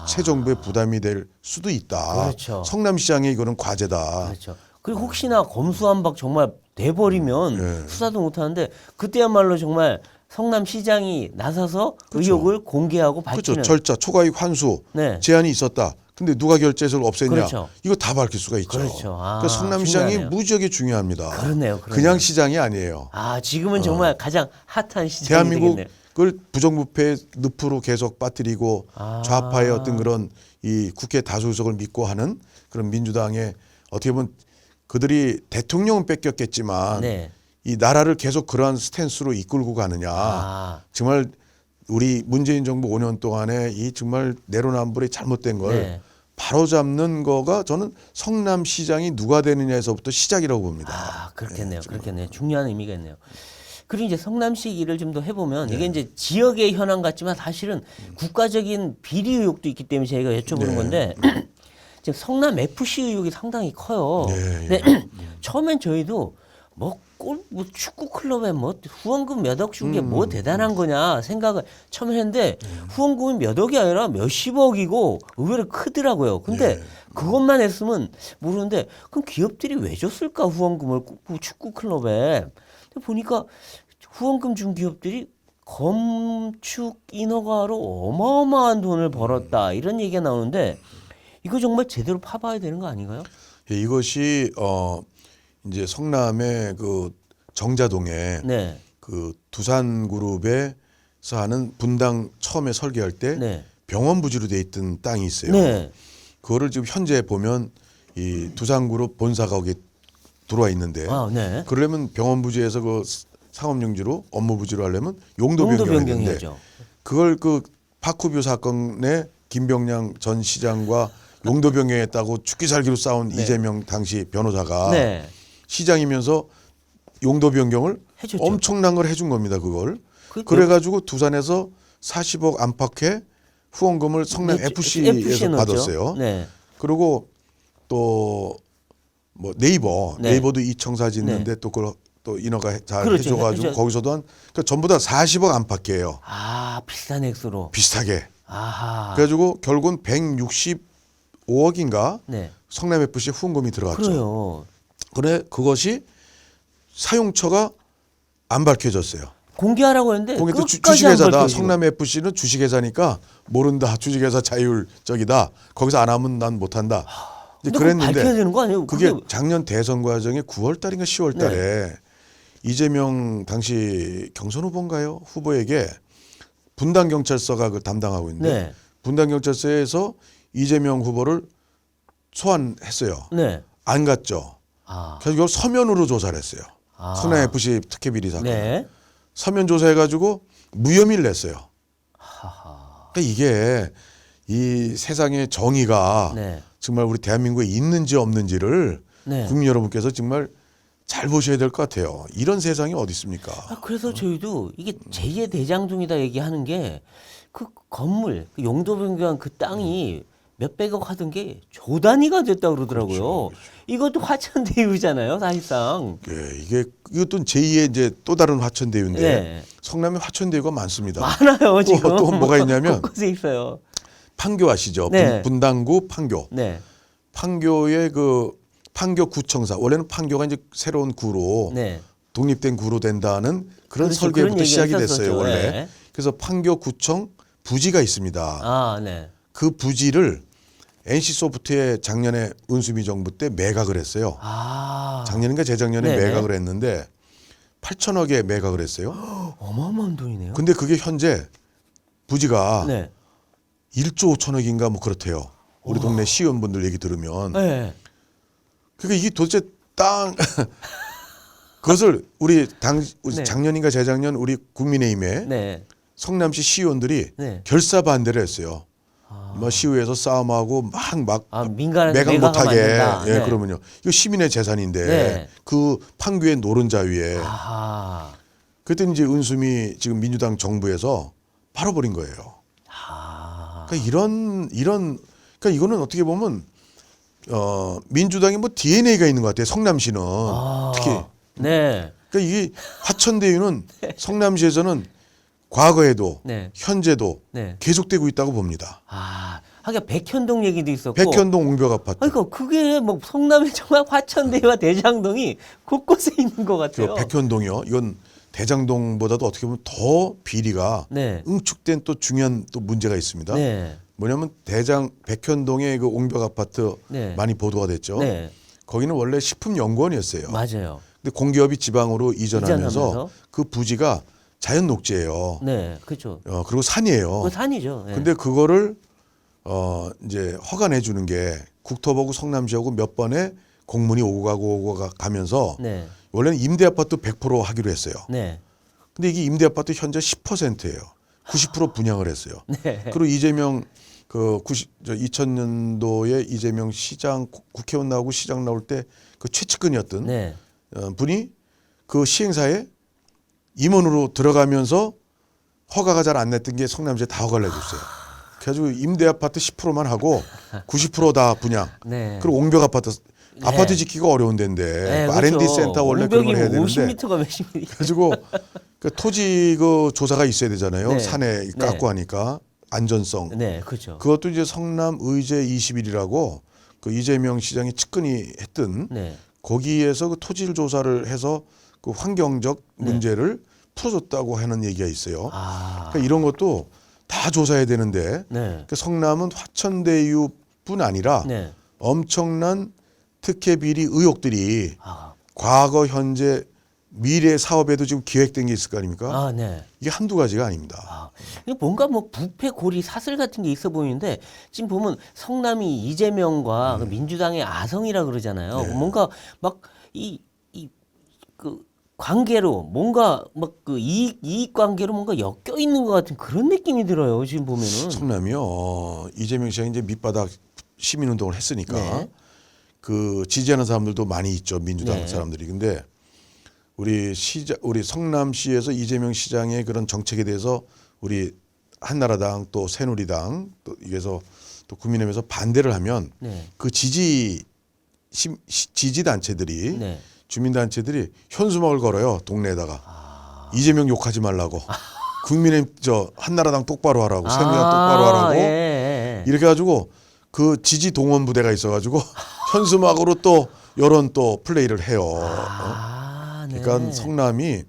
새 정부의 부담이 될 수도 있다. 그렇죠. 성남시장의 이거는 과제다. 그렇죠. 그리고 혹시나 검수완박 정말 돼버리면 네. 수사도 못하는데 그때야말로 정말 성남시장이 나서서 의혹을 공개하고 그렇죠. 밝히는. 절차, 초과이익 환수 네. 제한이 있었다. 근데 누가 결제해서 없앴냐? 그렇죠. 이거 다 밝힐 수가 있죠. 그렇죠. 그러니까 성남시장이 중요하네요. 무지하게 중요합니다. 그러네요. 그냥 시장이 아니에요. 지금은 정말 가장 핫한 시장이 대한민국을 되겠네요. 부정부패 늪으로 계속 빠뜨리고 좌파의 어떤 그런 이 국회 다수석을 믿고 하는 그런 민주당의 어떻게 보면 그들이 대통령은 뺏겼겠지만 네. 이 나라를 계속 그러한 스탠스로 이끌고 가느냐. 정말 우리 문재인 정부 5년 동안에 이 정말 내로남불의 잘못된 걸 네. 바로잡는 거가 저는 성남시장이 누가 되느냐에서부터 시작이라고 봅니다. 그렇겠네요. 그렇겠네요. 중요한 의미가 있네요. 그리고 이제 성남시 일을 좀 더 해보면 이게 이제 지역의 현안 같지만 사실은 국가적인 비리 의혹도 있기 때문에 저희가 여쭤보는 건데 지금 성남 FC 의혹이 상당히 커요. 근데 처음엔 저희도 뭐 축구 클럽에 뭐 후원금 몇 억 준 게 뭐 대단한 거냐 생각을 처음 했는데 후원금이 몇 억이 아니라 몇십억이고 의외로 크더라고요. 근데 그것만 했으면 모르는데 그럼 기업들이 왜 줬을까 후원금을 축구 클럽에? 근데 보니까 후원금 준 기업들이 건축 인허가로 어마어마한 돈을 벌었다 이런 얘기가 나오는데 이거 정말 제대로 파봐야 되는 거 아닌가요? 예, 이것이 이제 성남의 그 정자동에 네. 그 두산그룹에서 하는 분당 처음에 설계할 때 네. 병원 부지로 돼 있던 땅이 있어요. 네. 그거를 지금 현재 보면 이 두산그룹 본사가 거기 들어와 있는데 네. 그러려면 병원 부지에서 그 상업용지로 업무 부지로 하려면 용도 변경해야 되는데 변경해야죠. 그걸 그 파쿠뷰 사건에 김병량 전 시장과 용도 변경했다고 죽기 살기로 싸운 이재명 당시 변호사가 네. 시장이면서 용도 변경을 해줬죠. 엄청난 걸 해준 겁니다. 그걸 그래가지고 두산에서 40억 안팎의 후원금을 성남 FC에서 받았어요. 네. 그리고 또 뭐 네이버도 이청사 짓는데 또 그걸 또 인허가 잘 그렇죠. 해줘가지고 거기서도 그러니까 전부 다 40억 안팎이에요. 비싼 액수로. 비슷하게. 아하. 그래가지고 결국은 165억인가 네. 성남 FC 후원금이 들어갔죠. 그래요. 그래 그것이 사용처가 안 밝혀졌어요. 공개하라고 했는데 공개도 끝까지 안 주식회사다. 밝혀지고. 성남 FC는 주식회사니까 모른다. 주식회사 자율적이다. 거기서 안 하면 난 못한다. 이제 근데 그거 밝혀야 그랬는데 되는 거 아니에요? 그게 작년 대선 과정에 9월 달인가 10월 달에 이재명 당시 경선 후보인가요? 후보에게 분당 경찰서가 그걸 담당하고 있는데 분당 경찰서에서 이재명 후보를 소환했어요. 안 갔죠. 결국 서면으로 조사를 했어요. 성남 FC 특혜 비리 사건. 서면 조사해가지고 무혐의를 냈어요. 그러니까 이게 이 세상의 정의가 정말 우리 대한민국에 있는지 없는지를 국민 여러분께서 정말 잘 보셔야 될 것 같아요. 이런 세상이 어디 있습니까? 그래서 저희도 이게 제2의 대장동이다 얘기하는 게 그 건물, 그 용도 변경한 그 땅이 몇백억 하던 게 조 단위가 됐다 그러더라고요. 그렇죠. 이것도 화천대유잖아요, 사실상. 이것도 제2의 이제 또 다른 화천대유인데 성남에 화천대유가 많습니다. 많아요, 지금. 또 뭐가 있냐면 곳곳에 있어요. 판교 아시죠? 분당구 판교. 판교의 그 판교구청사 원래는 판교가 이제 새로운 구로 독립된 구로 된다는 그런 설계부터 시작이 됐어요 원래. 그래서 판교구청 부지가 있습니다. 그 부지를 NC소프트에 작년에 은수미 정부 때 매각을 했어요. 작년인가 재작년에 매각을 했는데 8천억에 매각을 했어요. 어마어마한 돈이네요. 근데 그게 현재 부지가 1조 5천억인가 뭐 그렇대요. 우리 동네 시의원분들 얘기 들으면. 그러니까 이게 도대체 땅 그것을 우리 작년인가 재작년 우리 국민의힘에 성남시 시의원들이 결사 반대를 했어요. 뭐 시의회에서 싸움하고 막 매각 못하게. 그러면요. 이거 시민의 재산인데 그 판교의 노른자 위에. 그랬더니 이제 은수미 지금 민주당 정부에서 팔아버린 거예요. 그러니까 그러니까 이거는 어떻게 보면 민주당이 뭐 DNA가 있는 것 같아요. 성남시는 특히. 네. 그러니까 이게 화천대유는 성남시에서는 과거에도 네. 현재도 네. 계속되고 있다고 봅니다. 하긴 백현동 얘기도 있었고. 백현동 옹벽 아파트. 그러니까 그게 뭐 성남의 정말 화천대유와 대장동이 곳곳에 있는 것 같아요. 백현동이요. 이건 대장동보다도 어떻게 보면 더 비리가 네. 응축된 또 중요한 또 문제가 있습니다. 네. 뭐냐면 백현동의 그 옹벽 아파트 네. 많이 보도가 됐죠. 네. 거기는 원래 식품연구원이었어요. 맞아요. 근데 공기업이 지방으로 이전하면서 이전하면서. 그 부지가 자연 녹지예요. 네, 그렇죠. 그리고 산이에요. 그 산이죠. 네. 근데 그거를 이제 허가내 주는 게 국토부하고 성남시하고 몇 번의 공문이 오고 가면서 네. 원래는 임대 아파트 100% 하기로 했어요. 네. 근데 이게 임대 아파트 현재 10%예요. 90% 분양을 했어요. 네. 그리고 이재명 2000년도에 이재명 시장 국회의원 나오고 시장 나올 때 그 최측근이었던 네. 분이 그 시행사에 임원으로 들어가면서 허가가 잘 안 냈던 게 성남시에 다 허가를 내줬어요. 그래가지고 임대 아파트 10%만 하고 90% 다 분양. 네. 그리고 옹벽 아파트 네. 아파트 짓기가 어려운 데인데 네, 그 R&D 그렇죠. 센터 원래 그런 걸 해야 되는데 50m가 몇십 미. 그래가지고 그 토지 그 조사가 있어야 되잖아요. 네. 산에 깎고 하니까 안전성. 네, 그렇죠. 그것도 이제 성남 의제 21이라고 그 이재명 시장이 측근이 했던 네. 거기에서 그 토지를 조사를 해서 그 환경적 문제를 풀어줬다고 하는 얘기가 있어요. 그러니까 이런 것도 다 조사해야 되는데 네. 그러니까 성남은 화천대유뿐 아니라 네. 엄청난 특혜 비리 의혹들이 아, 과거, 현재, 미래 사업에도 지금 기획된 게 있을 거 아닙니까? 네. 이게 한두 가지가 아닙니다. 이게 뭔가 뭐 부패 고리 사슬 같은 게 있어 보이는데 지금 보면 성남이 이재명과 그 민주당의 아성이라 그러잖아요. 네. 뭔가 막 그 관계로 뭔가 막 그 이익 관계로 뭔가 엮여 있는 것 같은 그런 느낌이 들어요. 지금 보면은. 성남이요. 이재명 시장이 이제 밑바닥 시민운동을 했으니까 네. 그 지지하는 사람들도 많이 있죠. 민주당 네. 사람들이. 근데 우리 성남시에서 이재명 시장의 그런 정책에 대해서 우리 한나라당 또 새누리당 또 이게서 또 국민의힘에서 반대를 하면 네. 그 지지 단체들이 네. 주민단체들이 현수막을 걸어요. 동네에다가 이재명 욕하지 말라고 국민의힘 한나라당 똑바로 하라고 새누리당 똑바로 하라고 예. 이렇게 해가지고 그 지지 동원 부대가 있어가지고 현수막으로 또 여론 또 플레이를 해요. 네. 그러니까 성남이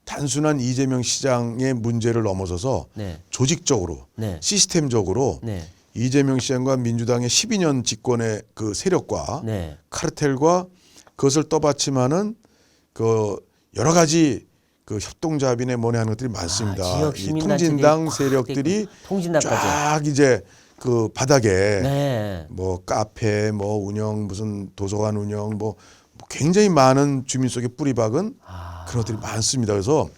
단순한 이재명 시장의 문제를 넘어서서 네. 조직적으로 네. 시스템적으로 네. 이재명 시장과 민주당의 12년 집권의 그 세력과 네. 카르텔과 그것을 떠받침하는 그 여러 가지 그 협동조합이네 뭐네 하는 것들이 많습니다. 지역 이 시민단체들이 통진당 꽉 세력들이 통진당까지. 쫙 이제 그 바닥에 네. 뭐 카페 뭐 운영 무슨 도서관 운영 뭐 굉장히 많은 주민 속에 뿌리 박은 그런 것들이 많습니다. 그래서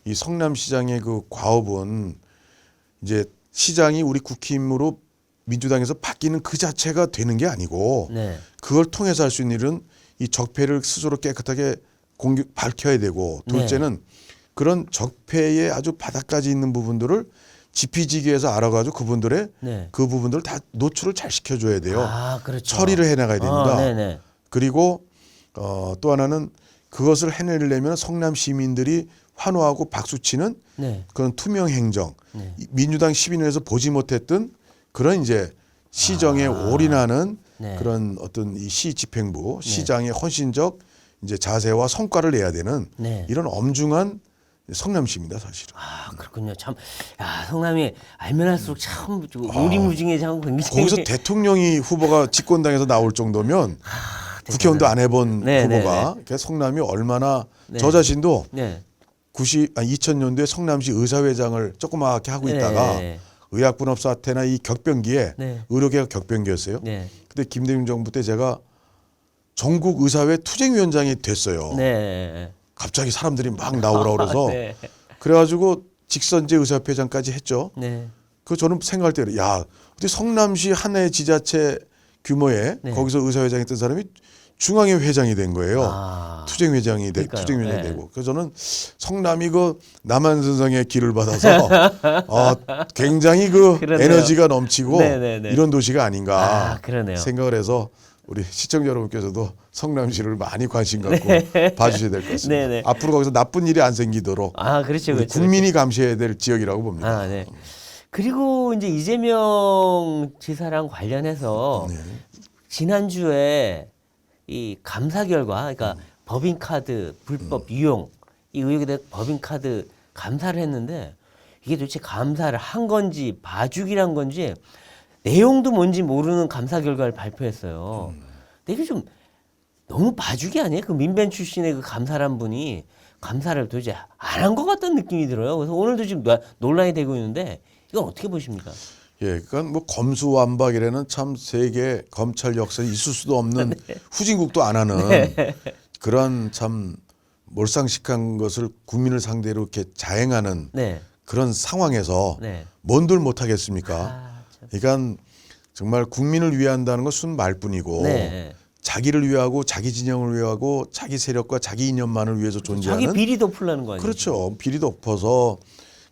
이 성남시장의 그 과업은 이제 시장이 우리 국힘으로 민주당에서 바뀌는 그 자체가 되는 게 아니고 네. 그걸 통해서 할 수 있는 일은 이 적폐를 스스로 깨끗하게 밝혀야 되고 둘째는 그런 적폐의 아주 바닥까지 있는 부분들을 지피지기해서 알아가지고 그분들의 네. 그 부분들을 다 노출을 잘 시켜줘야 돼요. 그렇죠. 처리를 해나가야 됩니다. 네네. 그리고 또 하나는 그것을 해내려면 성남 시민들이 환호하고 박수치는 네. 그런 투명 행정, 네. 민주당 10인에서 보지 못했던 그런 이제 시정에 올인하는 네. 그런 어떤 이 시 집행부, 시장의 헌신적 이제 자세와 성과를 내야 되는 네. 이런 엄중한 성남시입니다, 사실은. 그렇군요. 참, 성남이 알면 할수록 참 오리무중해지고 굉장히. 거기서 대통령이 후보가 집권당에서 나올 정도면 국회의원도 안 해본 네, 후보가 그래서 성남이 얼마나 저 자신도 네. 2000년도에 성남시 의사회장을 조그맣게 하고 있다가 네. 의약분업 사태나 이 격변기에 네. 의료계가 격변기였어요. 네. 근데 김대중 정부 때 제가 전국 의사회 투쟁위원장이 됐어요. 네. 갑자기 사람들이 막 나오라 그래서 네. 그래가지고 직선제 의사협회장까지 했죠. 네. 그 저는 생각할 때 야, 어떻게 성남시 하나의 지자체 규모의 네. 거기서 의사회장이 했던 사람이 중앙회 회장이 된 거예요. 투쟁회장이 그러니까요. 투쟁위원장이 네. 되고. 그래서 저는 성남이 그 남한선성의 길을 받아서 굉장히 그 그러네요. 에너지가 넘치고 네네네. 이런 도시가 아닌가 그러네요. 생각을 해서 우리 시청자 여러분께서도 성남시를 많이 관심 갖고 봐주셔야 될 것 같습니다. 네네. 앞으로 거기서 나쁜 일이 안 생기도록 그렇죠, 우리 그렇죠. 국민이 감시해야 될 지역이라고 봅니다. 네. 그리고 이제 이재명 지사랑 관련해서 네. 지난주에 이 감사 결과, 그러니까 법인카드 불법 유용 이 의혹에 대해 법인카드 감사를 했는데 이게 도대체 감사를 한 건지 봐주기란 건지 내용도 뭔지 모르는 감사 결과를 발표했어요. 근데 이게 좀 너무 봐주기 아니에요? 그 민변 출신의 그 감사란 분이 감사를 도대체 안 한 것 같다는 느낌이 들어요. 그래서 오늘도 지금 논란이 되고 있는데 이건 어떻게 보십니까? 예, 그러니까 뭐 검수완박이라는 참 세계 검찰 역사에 있을 수도 없는 후진국도 안 하는 그런 참 몰상식한 것을 국민을 상대로 이렇게 자행하는 네. 그런 상황에서 네. 뭔들 못하겠습니까? 그러니까 정말 국민을 위한다는 것은 말뿐이고 네. 자기를 위하고 자기 진영을 위하고 자기 세력과 자기 이념만을 위해서 존재하는 자기 비리 덮으려는 거 아니에요? 그렇죠. 비리 덮어서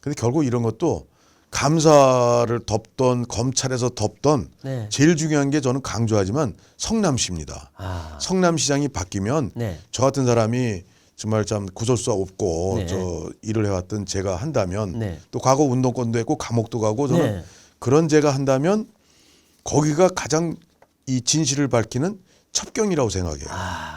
근데 결국 이런 것도 감사를 덮던 검찰에서 덮던 네. 제일 중요한 게 저는 강조하지만 성남시입니다. 성남시장이 바뀌면 네. 저 같은 사람이 정말 참 구설수 없고 네. 저 일을 해왔던 제가 한다면 네. 또 과거 운동권도 했고 감옥도 가고 저는 네. 그런 제가 한다면 거기가 가장 이 진실을 밝히는 첩경이라고 생각해요.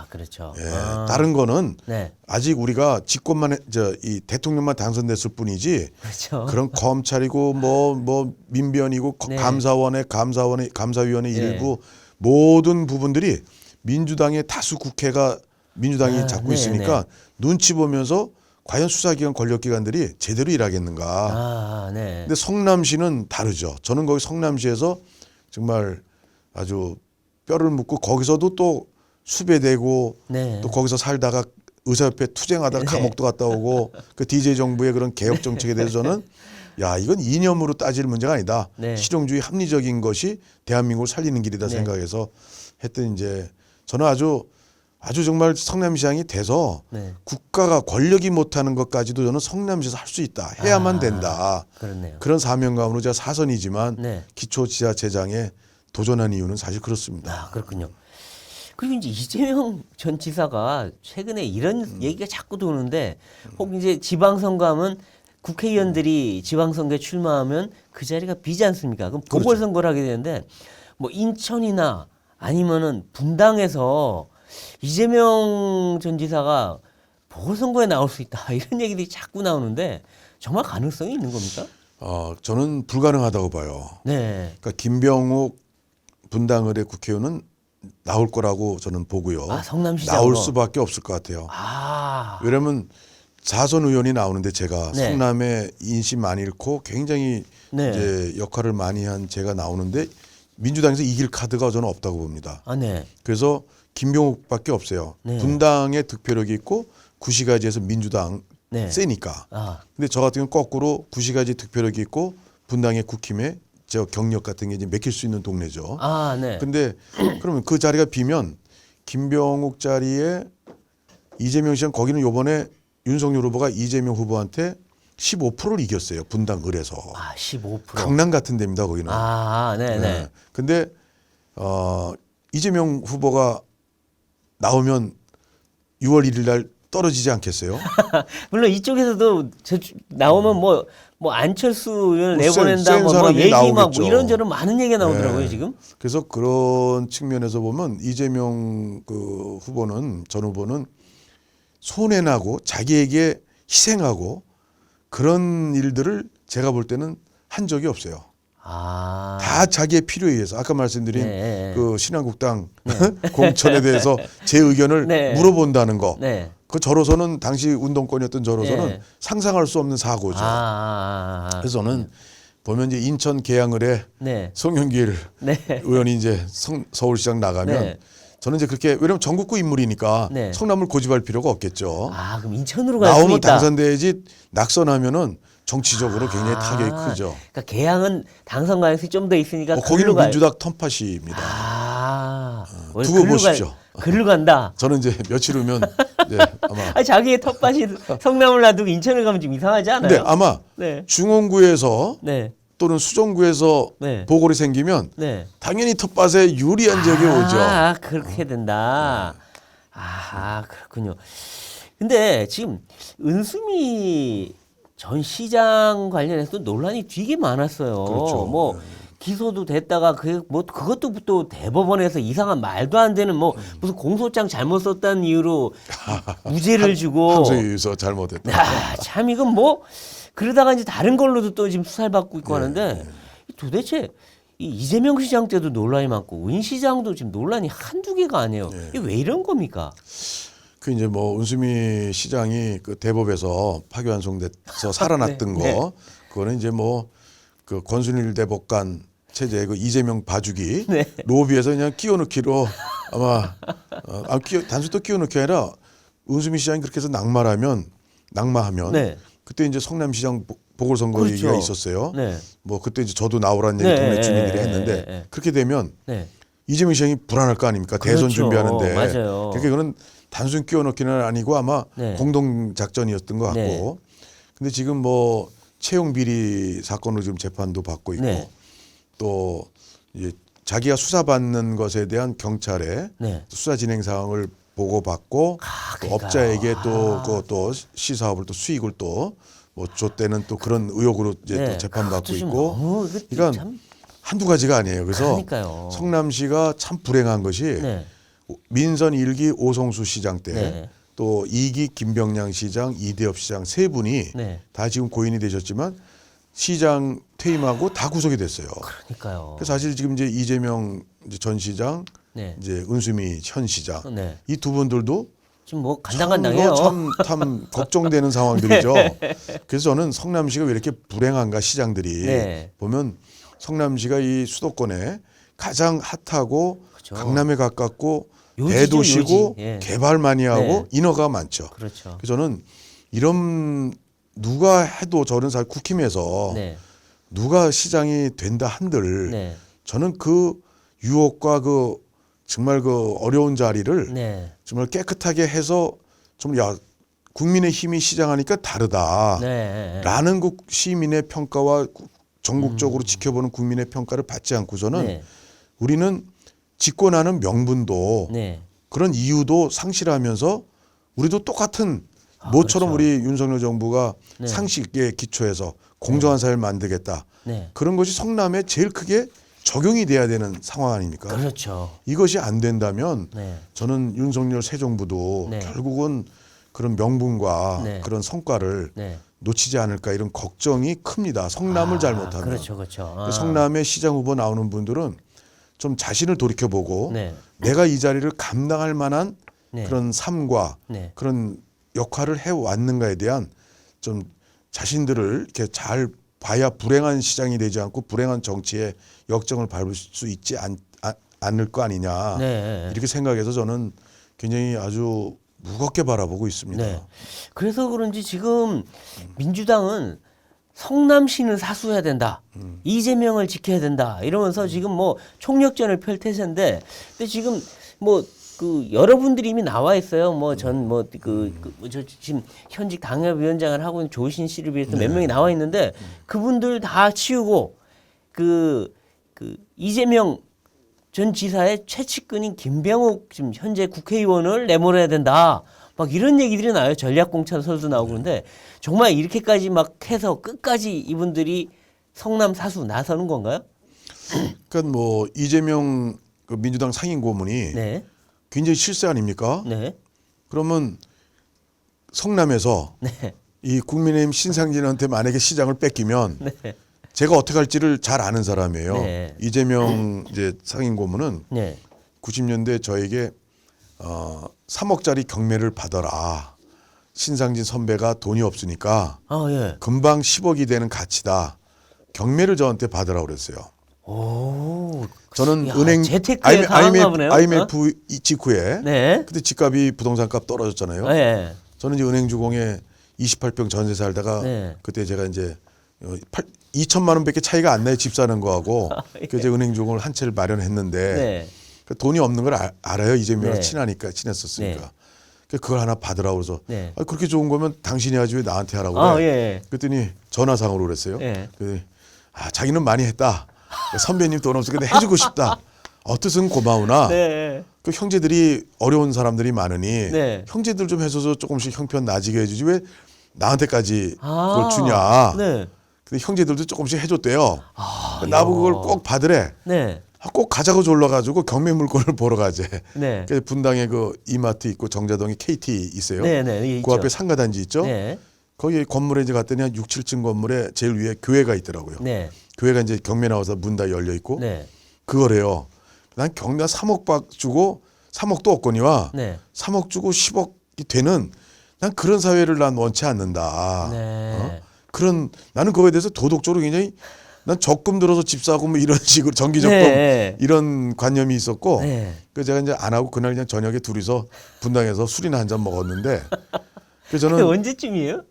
그렇죠. 예, 다른 거는 네. 아직 우리가 집권만 이 대통령만 당선됐을 뿐이지 그렇죠. 그런 검찰이고 뭐 민변이고 네. 감사위원회 네. 일부 모든 부분들이 민주당의 다수 국회가 민주당이 잡고 네, 있으니까 눈치 보면서 과연 수사기관 권력기관들이 제대로 일하겠는가. 네. 근데 성남시는 다르죠. 저는 거기 성남시에서 정말 아주 뼈를 묻고 거기서도 또 수배되고 네. 또 거기서 살다가 의사협회 투쟁하다가 네. 감옥도 갔다 오고 그 DJ 정부의 그런 개혁 정책에 대해서 저는 야 이건 이념으로 따질 문제가 아니다. 네. 실용주의 합리적인 것이 대한민국을 살리는 길이다 네. 생각해서 했더니 이제 저는 아주 정말 성남시장이 돼서 네. 국가가 권력이 못하는 것까지도 저는 성남시에서 할 수 있다. 해야만 된다. 그렇네요. 그런 사명감으로 제가 사선이지만 네. 기초지자체장에 도전한 이유는 사실 그렇습니다. 그렇군요. 그리고 이제 이재명 전 지사가 최근에 이런 얘기가 자꾸 도는데 혹 이제 지방선거하면 국회의원들이 지방선거에 출마하면 그 자리가 비지 않습니까? 그럼 보궐선거를 하게 되는데 뭐 인천이나 아니면은 분당에서 이재명 전 지사가 보궐선거에 나올 수 있다 이런 얘기들이 자꾸 나오는데 정말 가능성이 있는 겁니까? 저는 불가능하다고 봐요. 네. 그러니까 김병욱 분당을의 국회의원은 나올 거라고 저는 보고요. 성남시장으로 나올 수밖에 없을 것 같아요. 왜냐하면 자선 의원이 나오는데 제가 네. 성남에 인심 많이 잃고 굉장히 네. 이제 역할을 많이 한 제가 나오는데 민주당에서 이길 카드가 저는 없다고 봅니다. 네. 그래서 김병욱밖에 없어요. 네. 분당에 득표력이 있고 구시가지에서 민주당 네. 세니까. 근데 저 같은 경우는 거꾸로 구시가지 득표력이 있고 분당의 국힘에 저 경력 같은 게 이제 맡길 수 있는 동네죠. 네. 근데 그러면 그 자리가 비면 김병욱 자리에 이재명 씨는 거기는 요번에 윤석열 후보가 이재명 후보한테 15%를 이겼어요. 분당 을에서. 15%. 강남 같은 데입니다. 거기는. 네네. 네. 근데 이재명 후보가 나오면 6월 1일 날 떨어지지 않겠어요? 물론 이쪽에서도 나오면 뭐 안철수 의원을 뭐 내보낸다 센 뭐 사람이 얘기 막 나오겠죠. 뭐 이런저런 많은 얘기가 나오더라고요 네. 지금. 그래서 그런 측면에서 보면 이재명 그 후보는 전 후보는 손해나고 자기에게 희생하고 그런 일들을 제가 볼 때는 한 적이 없어요. 다 자기의 필요에 의해서 아까 말씀드린 네. 그 신한국당 공천에 대해서 제 의견을 네. 물어본다는 거. 네. 그 저로서는 당시 운동권이었던 저로서는 네. 상상할 수 없는 사고죠. 그래서 저는 보면 이제 인천 계양을에 네. 송영길 네. 의원이 이제 서울시장 나가면 네. 저는 이제 그렇게 왜냐면 전국구 인물이니까 네. 성남을 고집할 필요가 없겠죠. 그럼 인천으로 갈 수 나오면 있다. 당선돼야지 낙선하면면 정치적으로 굉장히 타격이 크죠. 그러니까 개항은 당선 가능성이 좀 더 있으니까 거기는 민주당 턴팟입니다. 두고 보십시오. 글로 간다. 저는 이제 며칠 후면 네, 아마 자기의 텃밭이 성남을 놔두고 인천을 가면 좀 이상하지 않아요? 근데 아마 네. 중원구에서 네. 또는 수정구에서 네. 보궐이 생기면 네. 당연히 텃밭에 유리한 지역이 오죠. 아, 그렇게 된다. 아, 그렇군요. 근데 지금 은수미 전 시장 관련해서 논란이 되게 많았어요. 그렇죠. 뭐 기소도 됐다가 뭐 그것도 또 대법원에서 이상한 말도 안 되는 뭐 무슨 공소장 잘못 썼다는 이유로 무죄를 주고. 항소유서 잘못했다. 야, 참 이건 뭐 그러다가 이제 다른 걸로도 또 지금 수사를 받고 있고 하는데 도대체 이 이재명 시장 때도 논란이 많고 은 시장도 지금 논란이 한두 개가 아니에요. 이게 왜 이런 겁니까? 그 이제 뭐 은수미 시장이 그 대법에서 파기환송돼서 살아났던 네, 거, 그거는 이제 뭐 그 권순일 대법관 체제 그 이재명 봐주기 네. 로비에서 그냥 끼워넣기로 아마 단순히 또 끼워넣기 아니라 은수미 시장이 그렇게 해서 낙마하면 네. 그때 이제 성남시장 보궐선거 그렇죠. 얘기가 있었어요. 네. 뭐 그때 이제 저도 나오라는 얘기 네, 동네 네, 주민들이 네, 했는데 네. 그렇게 되면 네. 이재명 시장이 불안할 거 아닙니까? 대선 그렇죠. 준비하는데. 맞아요. 그러니까 이거는 단순 끼워넣기는 아니고 아마 네. 공동 작전이었던 것 같고. 네. 근데 지금 뭐 채용 비리 사건으로 지금 재판도 받고 있고 네. 또 이제 자기가 수사받는 것에 대한 경찰의 네. 수사 진행 사항을 보고받고 또 그러니까요. 업자에게 또 시사업을 또 수익을 또 뭐 줬대는 또 그런 의혹으로 이제 네. 또 재판받고 그것도 좀 있고. 너무 이거 그러니까 참- 한두 가지가 아니에요. 그래서 그러니까요. 성남시가 참 불행한 것이 네. 민선 1기 오성수 시장 때 네. 또 2기 김병량 시장, 이대엽 시장 세 분이 네. 다 지금 고인이 되셨지만 시장 퇴임하고 다 구속이 됐어요. 그러니까요. 그래서 사실 지금 이제 이재명 이제 전 시장, 네. 이제 은수미 현 시장 네. 이 두 분들도 지금 뭐 간당간당해요. 참 걱정되는 상황들이죠. 그래서 저는 성남시가 왜 이렇게 불행한가 시장들이 네. 보면 성남시가 이 수도권에 가장 핫하고 그렇죠. 강남에 가깝고 요지죠, 대도시고 요지. 예. 개발 많이 하고 네. 인허가 많죠. 그렇죠. 그래서 저는 이런 누가 해도 저는 사실 국힘에서 네. 누가 시장이 된다 한들 네. 저는 그 유혹과 그 정말 그 어려운 자리를 네. 정말 깨끗하게 해서 좀 야 국민의 힘이 시장하니까 다르다라는 네. 그 시민의 평가와 전국적으로 지켜보는 국민의 평가를 받지 않고서는 네. 우리는 집권하는 명분도 네. 그런 이유도 상실하면서 우리도 똑같은 모처럼 그렇죠. 우리 윤석열 정부가 네. 상식에 기초해서 공정한 사회를 만들겠다. 네. 그런 것이 성남에 제일 크게 적용이 돼야 되는 상황 아닙니까? 그렇죠. 이것이 안 된다면 네. 저는 윤석열 새 정부도 네. 결국은 그런 명분과 네. 그런 성과를 네. 놓치지 않을까 이런 걱정이 큽니다. 성남을 잘못하면. 그렇죠. 그렇죠. 아. 성남의 시장 후보 나오는 분들은 좀 자신을 돌이켜보고 네. 내가 이 자리를 감당할 만한 네. 그런 삶과 네. 그런 역할을 해왔는가에 대한 좀 자신들을 이렇게 잘 봐야 불행한 시장이 되지 않고 불행한 정치의 역정을 밟을 수 있지 않을 거 아니냐 네. 이렇게 생각해서 저는 굉장히 아주 무겁게 바라보고 있습니다. 네. 그래서 그런지 지금 민주당은 성남시는 사수해야 된다. 이재명을 지켜야 된다. 이러면서 지금 뭐 총력전을 펼 태세인데, 근데 지금 뭐 그 여러분들이 이미 나와 있어요. 뭐 전 뭐 저 지금 현직 당협위원장을 하고 있는 조신 씨를 비해서 몇 명이 나와 있는데 그분들 다 치우고 그 이재명 전 지사의 최측근인 김병욱 지금 현재 국회의원을 내몰아야 된다. 막 이런 얘기들이 나와요. 전략공천 설도 나오고 그런데 정말 이렇게까지 막 해서 끝까지 이분들이 성남 사수 나서는 건가요? 그러니까 뭐 이재명 그 민주당 상임 고문이 네. 굉장히 실세 아닙니까? 네. 그러면 성남에서 네. 이 국민의힘 신상진한테 만약에 시장을 뺏기면 네. 제가 어떻게 할지를 잘 아는 사람이에요. 네. 이재명 이제 상임 고문은 네. 90년대 저에게 3억짜리 경매를 받아라. 신상진 선배가 돈이 없으니까 아, 예. 금방 10억이 되는 가치다. 경매를 저한테 받으라고 그랬어요. 오. 저는 야, 은행 재테크에 강한가 보네요. IMF 직후에 네. 그때 집값이 부동산값 떨어졌잖아요. 네. 저는 이제 은행주공에 28평 전세 살다가 네. 그때 제가 이제 2천만 원밖에 차이가 안 나요. 집 사는 거하고. 그래서 이제 은행주공을 한 채를 마련했는데 네. 그 돈이 없는 걸 알아요. 이재명이랑 네. 친했었으니까. 네. 그걸 하나 받으라고 그래서 네. 그렇게 좋은 거면 당신이 하지 왜 나한테 하라고 아, 그래. 예. 그랬더니 전화상으로 그랬어요. 예. 그랬더니 자기는 많이 했다. 선배님 돈 없어 근데 해주고 싶다. 뜻은 고마우나 네. 그 형제들이 어려운 사람들이 많으니 네. 형제들 좀 해줘서 조금씩 형편 나아지게 해주지 왜 나한테까지 아, 그걸 주냐. 네. 근데 형제들도 조금씩 해줬대요. 나보고 야. 그걸 꼭 받으래. 네. 꼭 가자고 졸라가지고 경매 물건을 보러 가재. 네. 그래서 분당에 그 이마트 있고 정자동에 KT 있어요. 네, 네. 그 앞에 상가단지 있죠. 네. 거기 건물에 이제 갔더니 한 6, 7층 건물에 제일 위에 교회가 있더라고요. 네. 교회가 이제 경매 나와서 문 다 열려 있고 네. 그거래요. 난 경매 3억 주고 3억도 없거니와 네. 3억 주고 10억이 되는 난 그런 사회를 난 원치 않는다. 네. 그런 나는 그거에 대해서 도덕적으로 굉장히 난 적금 들어서 집 사고 뭐 이런 식으로 정기 적금 네. 이런 관념이 있었고 네. 그래서 제가 이제 안 하고 그날 그냥 저녁에 둘이서 분당에서 술이나 한 잔 먹었는데 그래서 그게 저는 언제쯤이에요?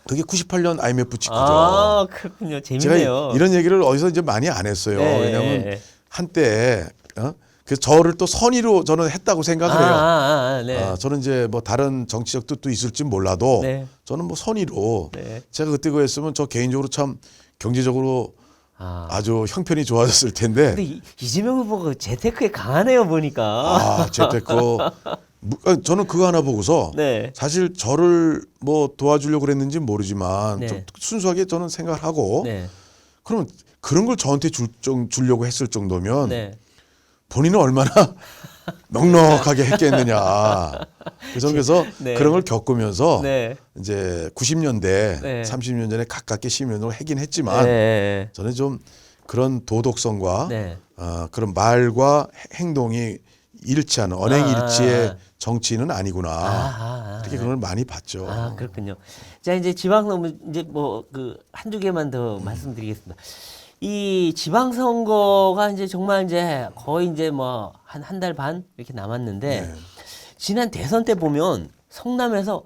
그게 98년 IMF 직후죠. 아, 그렇군요. 재밌네요. 제가 이런 얘기를 어디서 이제 많이 안 했어요. 네. 왜냐하면 한때 그래서 저를 또 선의로 저는 했다고 생각을 해요. 네. 저는 이제 뭐 다른 정치적 뜻도 있을지 몰라도 네. 저는 뭐 선의로 네. 제가 그때 그랬으면 저 개인적으로 참 경제적으로 아주 형편이 좋아졌을 텐데. 근데 이재명 후보가 재테크에 강하네요 보니까. 재테크. 저는 그거 하나 보고서 네. 사실 저를 뭐 도와주려고 그랬는지 모르지만 네. 좀 순수하게 저는 생각을 하고 네. 그러면 그런 걸 저한테 주려고 했을 정도면 네. 본인은 얼마나 넉넉하게 했겠느냐. 그래서 네. 그런 걸 겪으면서 네. 이제 90년대, 네. 30년 전에 가깝게 10년을 하긴 했지만 네. 저는 좀 그런 도덕성과 네. 그런 말과 행동이 일치하는 언행일치의 정치인은 아니구나. 이렇게 그런 걸 많이 봤죠. 그렇군요. 자, 이제 지방선거 이제 뭐 그 한두 개만 더 말씀드리겠습니다. 이 지방선거가 이제 정말 이제 거의 이제 뭐 한 달 반 이렇게 남았는데 네. 지난 대선 때 보면 성남에서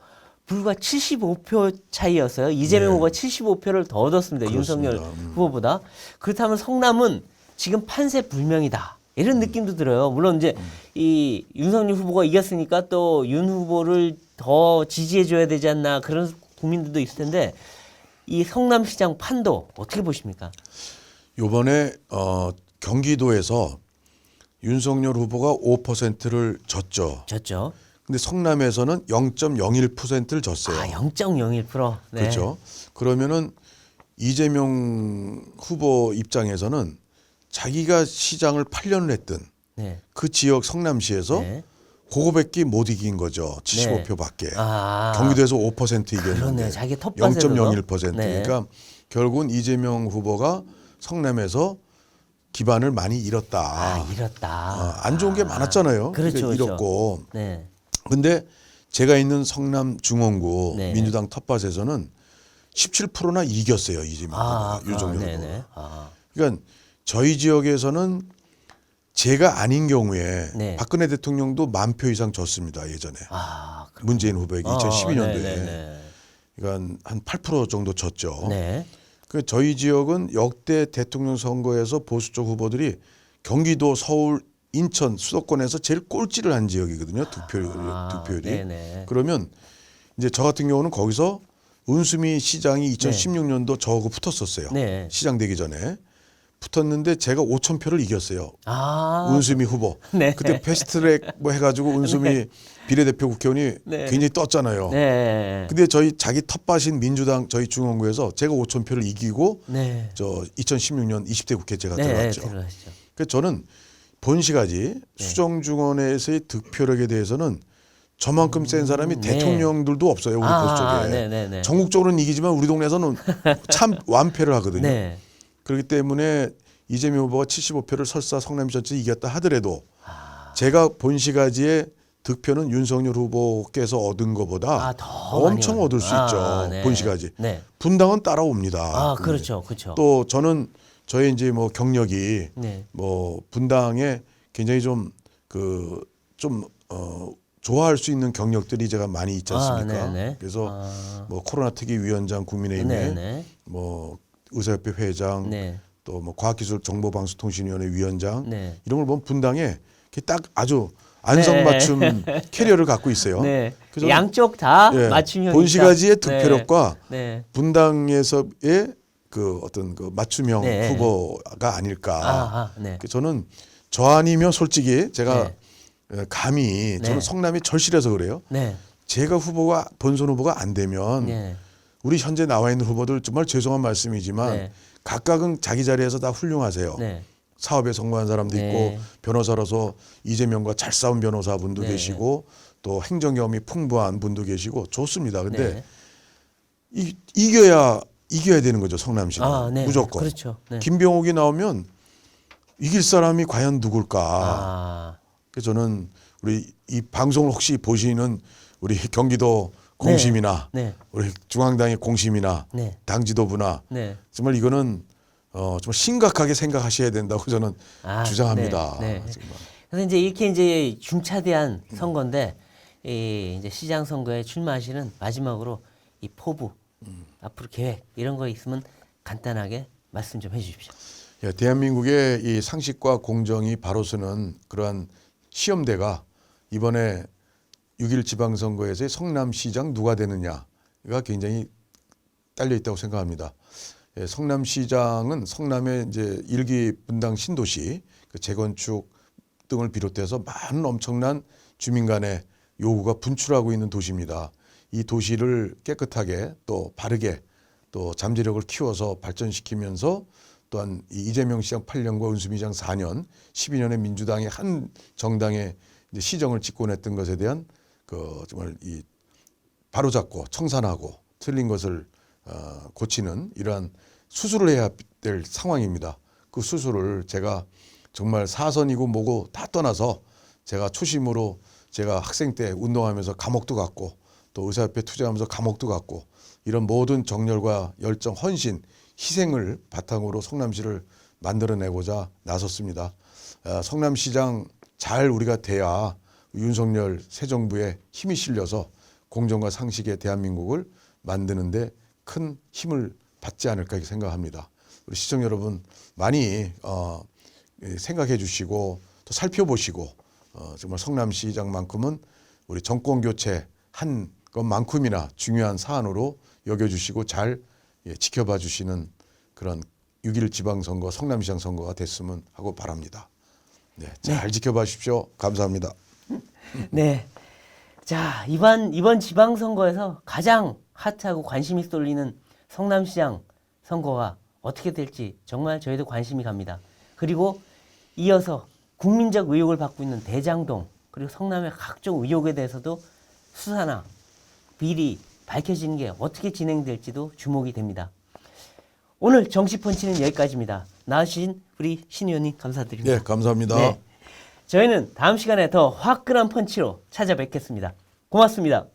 불과 75표 차이였어요. 이재명 네. 후보가 75표를 더 얻었습니다. 그렇습니다. 윤석열 후보보다. 그렇다면 성남은 지금 판세 불명이다. 이런 느낌도 들어요. 물론 이제 이 윤석열 후보가 이겼으니까 또 윤 후보를 더 지지해 줘야 되지 않나 그런 국민들도 있을 텐데 이 성남시장 판도 어떻게 보십니까? 요번에 경기도에서 윤석열 후보가 5%를 졌죠. 졌죠. 근데 성남에서는 0.01%를 졌어요. 0.01%. 네. 그렇죠. 그러면은 이재명 후보 입장에서는 자기가 시장을 8년을 했던 네. 그 지역 성남시에서 네. 그거밖에 못 이긴 거죠. 75표밖에. 경기도에서 5% 이겼는데 그러네요. 자기 텃밭에서 0.01%. 네. 그러니까 결국은 이재명 후보가 성남에서 기반을 많이 잃었다. 잃었다. 안 좋은 게 많았잖아요. 그렇죠. 그러니까 잃었고. 네. 근데 제가 있는 성남 중원구 네. 민주당 텃밭에서는 17%나 이겼어요. 이재명 후보가. 유정열 네네. 후보가. 그러니까 저희 지역에서는 제가 아닌 경우에 네. 박근혜 대통령도 10,000표 이상 졌습니다. 예전에. 문재인 후보에게 2012년도에. 네네네. 그러니까 한 8% 정도 졌죠. 네. 그 저희 지역은 역대 대통령 선거에서 보수 쪽 후보들이 경기도, 서울, 인천, 수도권에서 제일 꼴찌를 한 지역이거든요. 득표율이. 네네. 그러면 이제 저 같은 경우는 거기서 은수미 시장이 2016년도 저하고 붙었었어요. 네. 시장 되기 전에. 붙었는데 제가 5,000표를 이겼어요. 은수미 후보. 네. 그때 패스트트랙 뭐 해가지고 은수미 비례대표 국회의원이 네. 굉장히 떴잖아요. 네. 근데 저희 자기 텃밭인 민주당 저희 중원구에서 제가 5,000표를 이기고 네. 저 2016년 20대 국회 제가 네. 들어갔죠. 들어가시죠. 그래서 저는 본시가지 수정중원에서의 득표력에 대해서는 저만큼 센 사람이 네. 대통령들도 없어요. 우리 보수 쪽에. 네네네. 전국적으로는 이기지만 우리 동네에서는 참 완패를 하거든요. 네. 그렇기 때문에 이재명 후보가 75표를 설사 성남시 전체 이겼다 하더라도 제가 본시가지의 득표는 윤석열 후보께서 얻은 것보다 더 엄청 많이 얻을 수 있죠. 네. 본시가지. 네. 분당은 따라옵니다. 그렇죠. 그렇죠. 또 저는 저의 이제 뭐 경력이 네. 뭐 분당에 굉장히 좋아할 수 있는 경력들이 제가 많이 있지 않습니까? 네네. 그래서 뭐 코로나 특위 위원장 국민의힘에 네네. 뭐 의사협회 회장 네. 또 뭐 과학기술정보방송통신위원회 위원장 네. 이런 걸 보면 분당에 딱 아주 안성맞춤 캐리어를 갖고 있어요. 네. 그래서 양쪽 다 맞춤형. 본시가지의 있다. 득표력과 네. 분당에서의 그 어떤 그 맞춤형 네. 후보가 아닐까. 네. 저는 저 아니면 솔직히 제가 감히 네. 저는 성남이 절실해서 그래요. 네. 제가 후보가 본선 후보가 안 되면 네. 우리 현재 나와 있는 후보들 정말 죄송한 말씀이지만 네. 각각은 자기 자리에서 다 훌륭하세요. 네. 사업에 성공한 사람도 네. 있고 변호사로서 이재명과 잘 싸운 변호사분도 네. 계시고 또 행정 경험이 풍부한 분도 계시고 좋습니다. 근데 네. 이겨야 되는 거죠, 성남시는. 네. 무조건. 그렇죠. 네. 김병옥이 나오면 이길 사람이 과연 누굴까? 그래서 저는 우리 이 방송을 혹시 보시는 우리 경기도 공심이나 네. 우리 중앙당의 공심이나 네. 당 지도부나 네. 정말 이거는 정말 심각하게 생각하셔야 된다고 저는 주장합니다. 네. 정말. 그래서 이제 이렇게 이제 중차대한 선거인데 이 이제 시장 선거에 출마하시는 마지막으로 이 포부 앞으로 계획 이런 거 있으면 간단하게 말씀 좀 해주십시오. 예, 대한민국의 이 상식과 공정이 바로 서는 그러한 시험대가 이번에 6.1 지방선거에서의 성남시장 누가 되느냐가 굉장히 딸려 있다고 생각합니다. 예, 성남시장은 성남의 이제 일기 분당 신도시 그 재건축 등을 비롯해서 많은 엄청난 주민 간의 요구가 분출하고 있는 도시입니다. 이 도시를 깨끗하게 또 바르게 또 잠재력을 키워서 발전시키면서 또한 이 이재명 시장 8년과 은수미 시장 4년, 12년의 민주당의 한 정당의 이제 시정을 집권했던 것에 대한 그 정말 이 바로잡고 청산하고 틀린 것을 고치는 이러한 수술을 해야 될 상황입니다. 그 수술을 제가 정말 사선이고 뭐고 다 떠나서 제가 초심으로 제가 학생 때 운동하면서 감옥도 갔고 또 의사협회 투자하면서 감옥도 갔고 이런 모든 정열과 열정, 헌신, 희생을 바탕으로 성남시를 만들어내고자 나섰습니다. 성남시장 잘 우리가 돼야 윤석열 새 정부의 힘이 실려서 공정과 상식의 대한민국을 만드는데 큰 힘을 받지 않을까 이렇게 생각합니다. 우리 시청 여러분 많이 생각해 주시고 또 살펴보시고 정말 성남시장만큼은 우리 정권 교체 한 것만큼이나 중요한 사안으로 여겨주시고 잘 지켜봐 주시는 그런 6.1 지방선거 성남시장 선거가 됐으면 하고 바랍니다. 네, 잘 지켜봐 주십시오. 감사합니다. 네. 자, 이번 지방선거에서 가장 핫하고 관심이 쏠리는 성남시장 선거가 어떻게 될지 정말 저희도 관심이 갑니다. 그리고 이어서 국민적 의혹을 받고 있는 대장동 그리고 성남의 각종 의혹에 대해서도 수사나 비리 밝혀지는 게 어떻게 진행될지도 주목이 됩니다. 오늘 정치펀치는 여기까지입니다. 나와주신 우리 신 의원님 감사드립니다. 네, 감사합니다. 네. 저희는 다음 시간에 더 화끈한 펀치로 찾아뵙겠습니다. 고맙습니다.